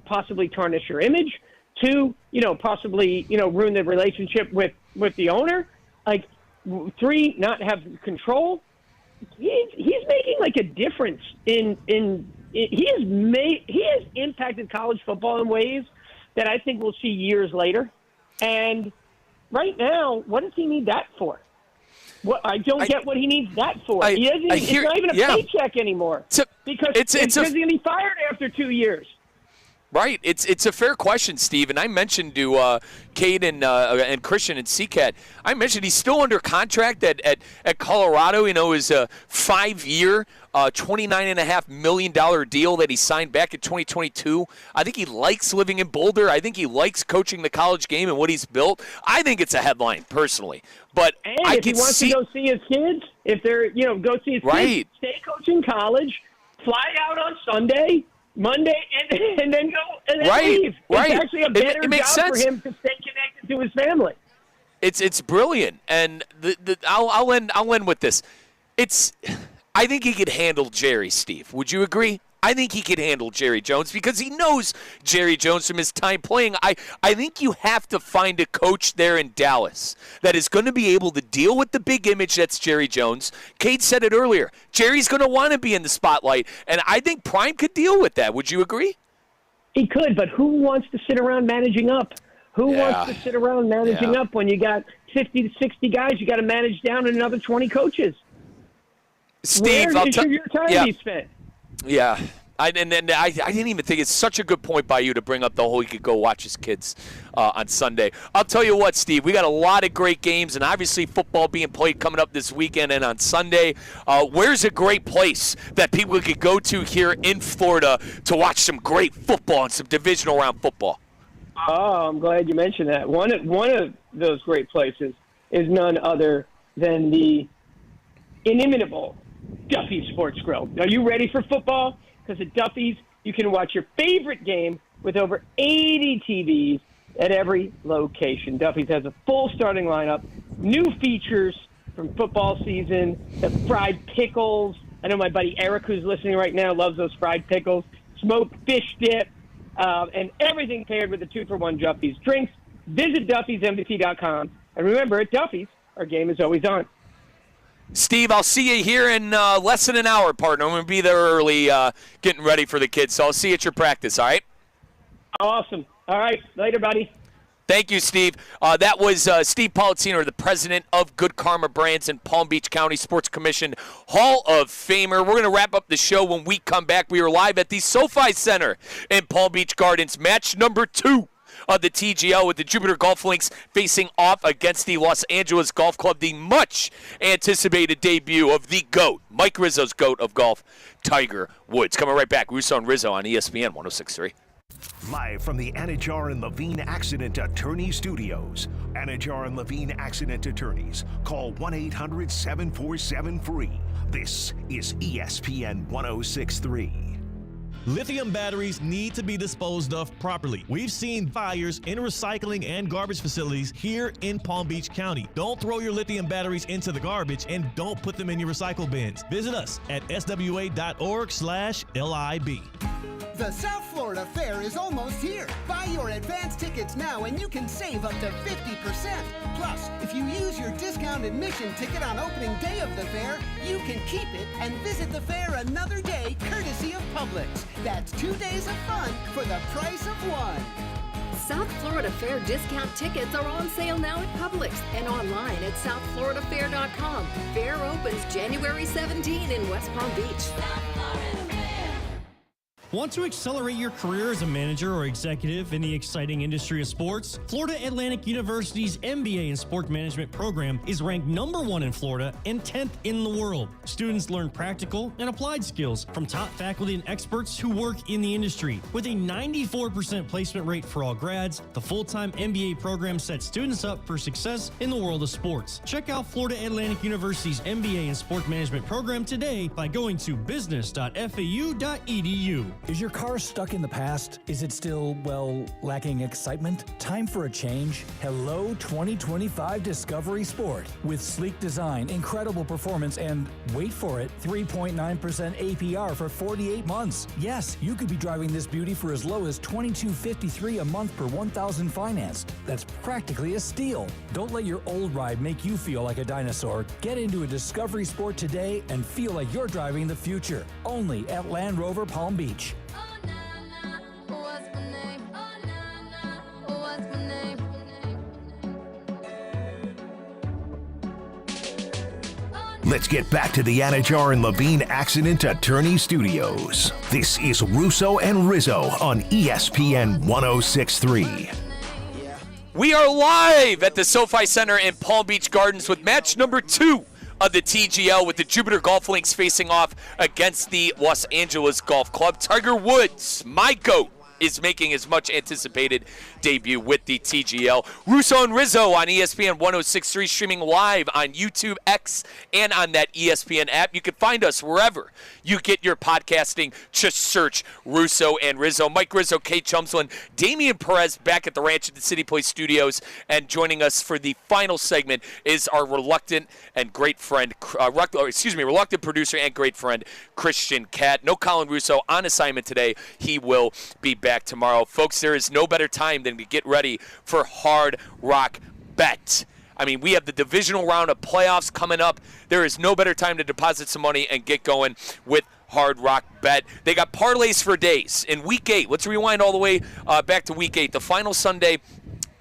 possibly tarnish your image? 2, possibly, ruin the relationship with the owner? Like, 3, not have control? He's making like a difference he has impacted college football in ways that I think we'll see years later. And right now, what does he need that for? I don't get what he needs that for. It's not even a paycheck anymore because he's going to be fired after 2 years.
Right. It's a fair question, Steve. And I mentioned to Kate and Christian and CCAT, I mentioned he's still under contract at Colorado. It was a 5-year, $29.5 million deal that he signed back in 2022. I think he likes living in Boulder. I think he likes coaching the college game and what he's built. I think it's a headline, personally. But
if he wants to go see his kids, if they're, go see his kids, stay coaching college, fly out on Sunday, Monday, and then go and then leave. It's actually a better job for him to stay connected to his family.
It's brilliant, and I'll end with this. I think he could handle Jerry, Steve. Would you agree? I think he could handle Jerry Jones because he knows Jerry Jones from his time playing. I think you have to find a coach there in Dallas that is going to be able to deal with the big image that's Jerry Jones. Cade said it earlier. Jerry's going to want to be in the spotlight, and I think Prime could deal with that. Would you agree?
He could, but who wants to sit around managing up? Who wants to sit around managing up when you got 50 to 60 guys you got to manage down and another 20 coaches?
Steve,
Where should your time be spent?
Yeah. I didn't even think it's such a good point by you to bring up the whole he could go watch his kids on Sunday. I'll tell you what, Steve, we got a lot of great games, and obviously football being played coming up this weekend and on Sunday. Where's a great place that people could go to here in Florida to watch some great football and some divisional round football?
Oh, I'm glad you mentioned that. One of those great places is none other than the inimitable Duffy's Sports Grill. Are you ready for football? Because at Duffy's, you can watch your favorite game with over 80 TVs at every location. Duffy's has a full starting lineup, new features from football season, the fried pickles. I know my buddy Eric, who's listening right now, loves those fried pickles, smoked fish dip, and everything paired with the 2-for-1 Duffy's drinks. Visit Duffy'sMVP.com. And remember, at Duffy's, our game is always on.
Steve, I'll see you here in less than an hour, partner. I'm going to be there early getting ready for the kids, so I'll see you at your practice, all right?
Awesome. All right. Later, buddy.
Thank you, Steve. That was Steve Politziner, the president of Good Karma Brands and Palm Beach County Sports Commission Hall of Famer. We're going to wrap up the show when we come back. We are live at the SoFi Center in Palm Beach Gardens, match number 2 of the TGL with the Jupiter Golf Links facing off against the Los Angeles Golf Club, the much-anticipated debut of the GOAT, Mike Rizzo's GOAT of golf, Tiger Woods. Coming right back, Russo and Rizzo on ESPN 106.3.
Live from the Anajar and Levine Accident Attorney Studios. Anajar and Levine Accident Attorneys. Call 1-800-747-FREE. This is ESPN 106.3.
Lithium batteries need to be disposed of properly. We've seen fires in recycling and garbage facilities here in Palm Beach County. Don't throw your lithium batteries into the garbage and don't put them in your recycle bins. Visit us at swa.org/LIB.
The South Florida Fair is almost here. Buy your advance tickets now and you can save up to 50%. Plus, if you use your discount admission ticket on opening day of the fair, you can keep it and visit the fair another day courtesy of Publix. That's 2 days of fun for the price of one.
South Florida Fair discount tickets are on sale now at Publix and online at southfloridafair.com. Fair opens January 17 in West Palm Beach.
Want to accelerate your career as a manager or executive in the exciting industry of sports? Florida Atlantic University's MBA in Sport Management program is ranked #1 in Florida and 10th in the world. Students learn practical and applied skills from top faculty and experts who work in the industry. With a 94% placement rate for all grads, the full-time MBA program sets students up for success in the world of sports. Check out Florida Atlantic University's MBA in Sport Management program today by going to business.fau.edu.
Is your car stuck in the past? Is it still, lacking excitement? Time for a change? Hello 2025 Discovery Sport. With sleek design, incredible performance, and, wait for it, 3.9% APR for 48 months. Yes, you could be driving this beauty for as low as $22.53 a month per 1,000 financed. That's practically a steal. Don't let your old ride make you feel like a dinosaur. Get into a Discovery Sport today and feel like you're driving the future. Only at Land Rover Palm Beach.
Let's get back to the Anajar and Levine Accident Attorney Studios. This is Russo and Rizzo on ESPN 106.3.
We are live at the SoFi Center in Palm Beach Gardens with match number 2 of the TGL with the Jupiter Golf Links facing off against the Los Angeles Golf Club. Tiger Woods, my GOAT, is making his much anticipated debut with the TGL. Russo and Rizzo on ESPN 106.3, streaming live on YouTube, X, and on that ESPN app. You can find us wherever you get your podcasting. Just search Russo and Rizzo. Mike Rizzo, Kate Chumsland, Damian Perez back at the Ranch at the City Place Studios, and joining us for the final segment is our reluctant producer and great friend, Christian Cat. No Colin Russo on assignment today. He will be back tomorrow. Folks, there is no better time than to get ready for Hard Rock Bet. I mean, we have the divisional round of playoffs coming up. There is no better time to deposit some money and get going with Hard Rock Bet. They got parlays for days. In Week 8, let's rewind all the way back to Week 8, the final Sunday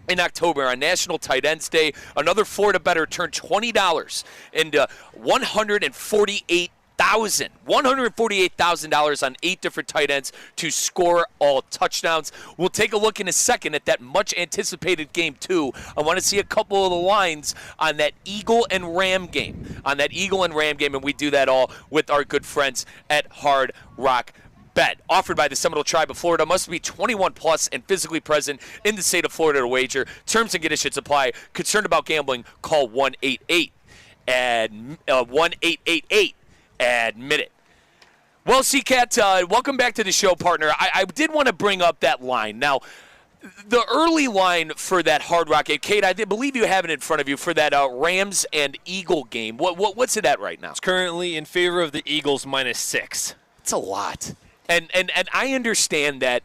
in October on National Tight Ends Day. Another Florida bettor turned $20 into $148,000 on 8 different tight ends to score all touchdowns. We'll take a look in a second at that much-anticipated game, too. I want to see a couple of the lines on that Eagle and Ram game. And we do that all with our good friends at Hard Rock Bet. Offered by the Seminole Tribe of Florida. Must be 21 plus and physically present in the state of Florida to wager. Terms and conditions apply. Concerned about gambling? Call 1-888 admit it. Well, C-Cat, welcome back to the show, partner. I did want to bring up that line. Now, the early line for that Hard Rock game, Kate, I believe you have it in front of you for that Rams and Eagle game. What's it at right now?
It's currently in favor of the Eagles -6.
It's a lot. And I understand that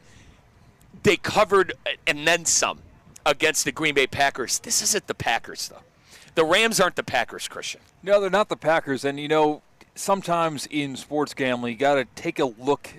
they covered and then some against the Green Bay Packers. This isn't the Packers, though. The Rams aren't the Packers, Christian.
No, they're not the Packers. And, sometimes in sports gambling, you got to take a look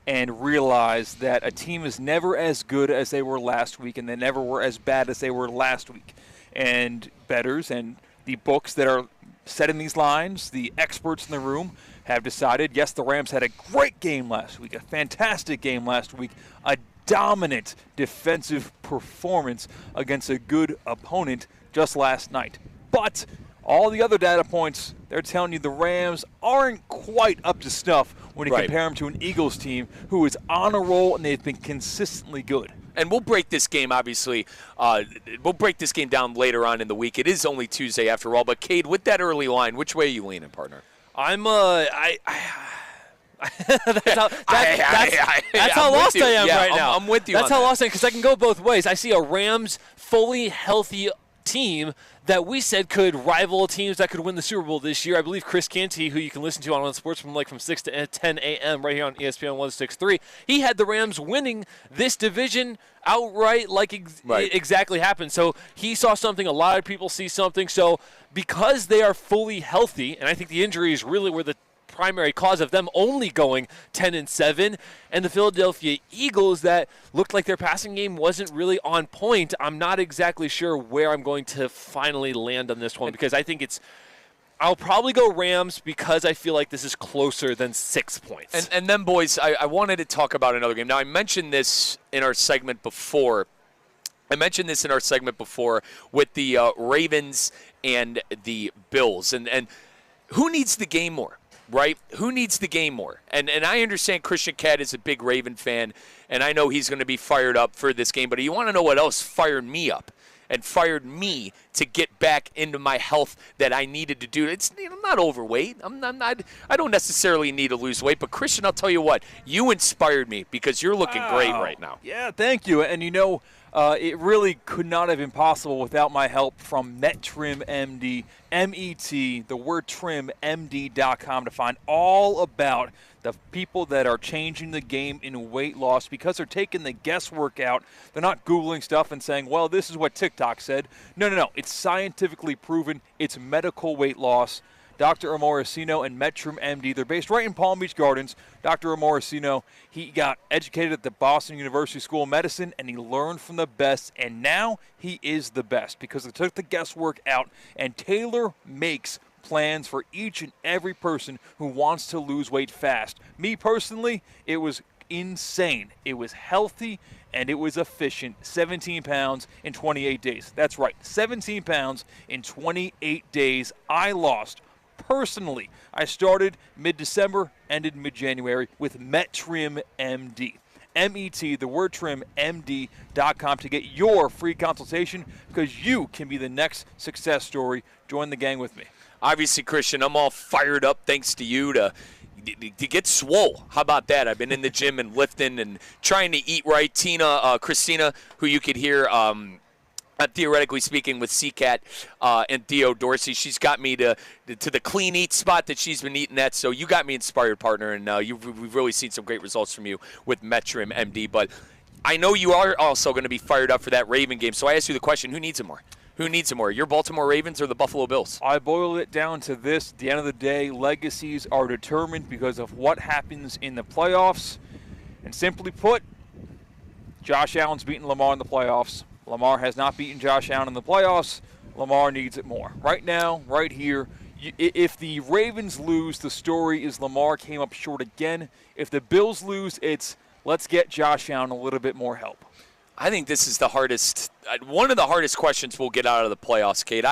and realize that a team is never as good as they were last week, and they never were as bad as they were last week. And bettors and the books that are setting these lines, the experts in the room, have decided, yes, the Rams had a great game last week, a fantastic game last week, a dominant defensive performance against a good opponent just last night. But all the other data points, they're telling you the Rams aren't quite up to snuff when you compare them to an Eagles team who is on a roll and they've been consistently good.
And we'll break this game, obviously. We'll break this game down later on in the week. It is only Tuesday after all. But, Cade, with that early line, which way are you leaning, partner?
That's how lost I am right now.
I'm with you.
That's how lost I am, because I can go both ways. I see a Rams fully healthy team that we said could rival teams that could win the Super Bowl this year. I believe Chris Canty, who you can listen to on Sportsman from 6 to 10 a.m. right here on ESPN 106.3, he had the Rams winning this division outright exactly happened. So he saw something. A lot of people see something. So because they are fully healthy, and I think the injuries really were the primary cause of them only going 10-7, and the Philadelphia Eagles that looked like their passing game wasn't really on point. I'm not exactly sure where I'm going to finally land on this one, because I think I'll probably go Rams because I feel like this is closer than 6 points.
And then, boys, I wanted to talk about another game. Now, I mentioned this in our segment before. with the Ravens and the Bills. And who needs the game more? Right? Who needs the game more? And I understand Christian Cat is a big Raven fan, and I know he's going to be fired up for this game. But you want to know what else fired me up and fired me to get back into my health that I needed to do? I'm not overweight. I don't necessarily need to lose weight. But, Christian, I'll tell you what. You inspired me because you're looking great right now.
Yeah, thank you. And, it really could not have been possible without my help from MetTrim MD, M-E-T, the word trim, MD.com, to find all about the people that are changing the game in weight loss because they're taking the guesswork out. They're not Googling stuff and saying, well, this is what TikTok said. No. It's scientifically proven. It's medical weight loss. Dr. Amorosino and MetTrim MD. They're based right in Palm Beach Gardens. Dr. Amorosino, he got educated at the Boston University School of Medicine, and he learned from the best, and now he is the best because they took the guesswork out, and Taylor makes plans for each and every person who wants to lose weight fast. Me personally, it was insane. It was healthy, and it was efficient. 17 pounds in 28 days. That's right, 17 pounds in 28 days I lost. Personally, I started mid-December, ended mid-January with MetTrim MD. MET, the word trim, MD.com to get your free consultation because you can be the next success story. Join the gang with me.
Obviously, Christian, I'm all fired up thanks to you to get swole. How about that? I've been in the gym and lifting and trying to eat right. Christina, who you could hear theoretically speaking with CCAT and Theo Dorsey, she's got me to the clean eat spot that she's been eating at. So you got me inspired, partner, and we've really seen some great results from you with Metrim MD. But I know you are also going to be fired up for that Raven game. So I ask you the question, who needs it more? Who needs it more, your Baltimore Ravens or the Buffalo Bills?
I boil it down to this. At the end of the day, legacies are determined because of what happens in the playoffs. And simply put, Josh Allen's beaten Lamar in the playoffs. Lamar has not beaten Josh Allen in the playoffs. Lamar needs it more. Right now, right here, if the Ravens lose, the story is Lamar came up short again. If the Bills lose, it's let's get Josh Allen a little bit more help.
I think this is the hardest, one of the hardest questions we'll get out of the playoffs, Kate.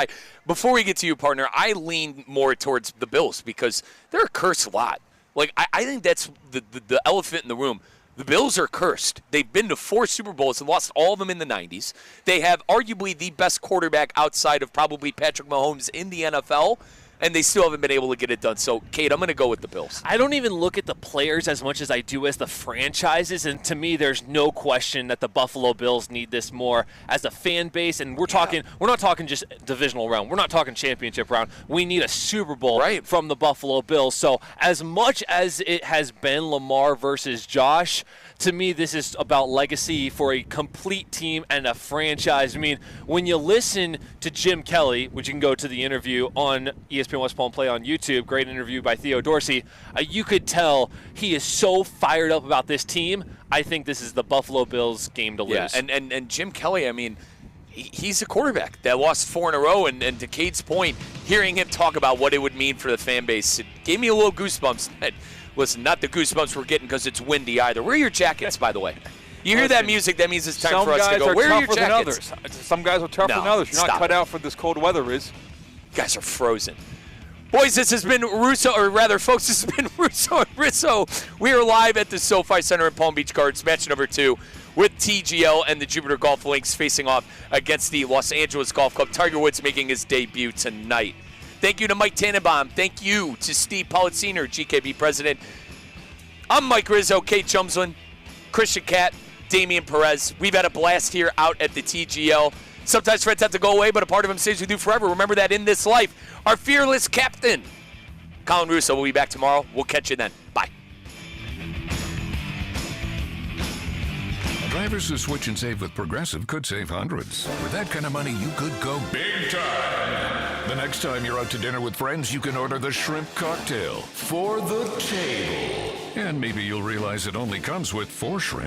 Before we get to you, partner, I lean more towards the Bills because they're a cursed lot. Like, I think that's the elephant in the room. The Bills are cursed. They've been to 4 Super Bowls and lost all of them in the 90s. They have arguably the best quarterback outside of probably Patrick Mahomes in the NFL, and they still haven't been able to get it done. So, Kate, I'm going to go with the Bills.
I don't even look at the players as much as I do as the franchises, and to me, there's no question that the Buffalo Bills need this more as a fan base. And we're not talking just divisional round. We're not talking championship round. We need a Super Bowl from the Buffalo Bills. So, as much as it has been Lamar versus Josh, to me, this is about legacy for a complete team and a franchise. I mean, when you listen to Jim Kelly, which you can go to the interview on ESPN West Palm Play on YouTube, great interview by Theo Dorsey, you could tell he is so fired up about this team. I think this is the Buffalo Bills game to lose.
Yeah, and Jim Kelly, I mean, he's a quarterback that lost 4 in a row, and to Kate's point, hearing him talk about what it would mean for the fan base, it gave me a little goosebumps. Listen, not the goosebumps we're getting because it's windy either. Where are your jackets, by the way? You hear that music, that means it's time for us to go. Where are your jackets?
Some guys are tougher than others. You're not cut out for this cold weather, Riz.
You guys are frozen. Boys, this has been Russo, or rather, folks, this has been Russo and Rizzo. We are live at the SoFi Center in Palm Beach Gardens, match number 2, with TGL and the Jupiter Golf Links facing off against the Los Angeles Golf Club. Tiger Woods making his debut tonight. Thank you to Mike Tannenbaum. Thank you to Steve Pollitt Sr., GKB President. I'm Mike Rizzo, Kate Chumslin, Christian Catt, Damian Perez. We've had a blast here out at the TGL. Sometimes friends have to go away, but a part of them stays with you forever. Remember that in this life. Our fearless captain, Colin Russo, will be back tomorrow. We'll catch you then. Bye.
Drivers who switch and save with Progressive could save hundreds. With that kind of money, you could go big time. The next time you're out to dinner with friends, you can order the shrimp cocktail for the table. And maybe you'll realize it only comes with 4 shrimp.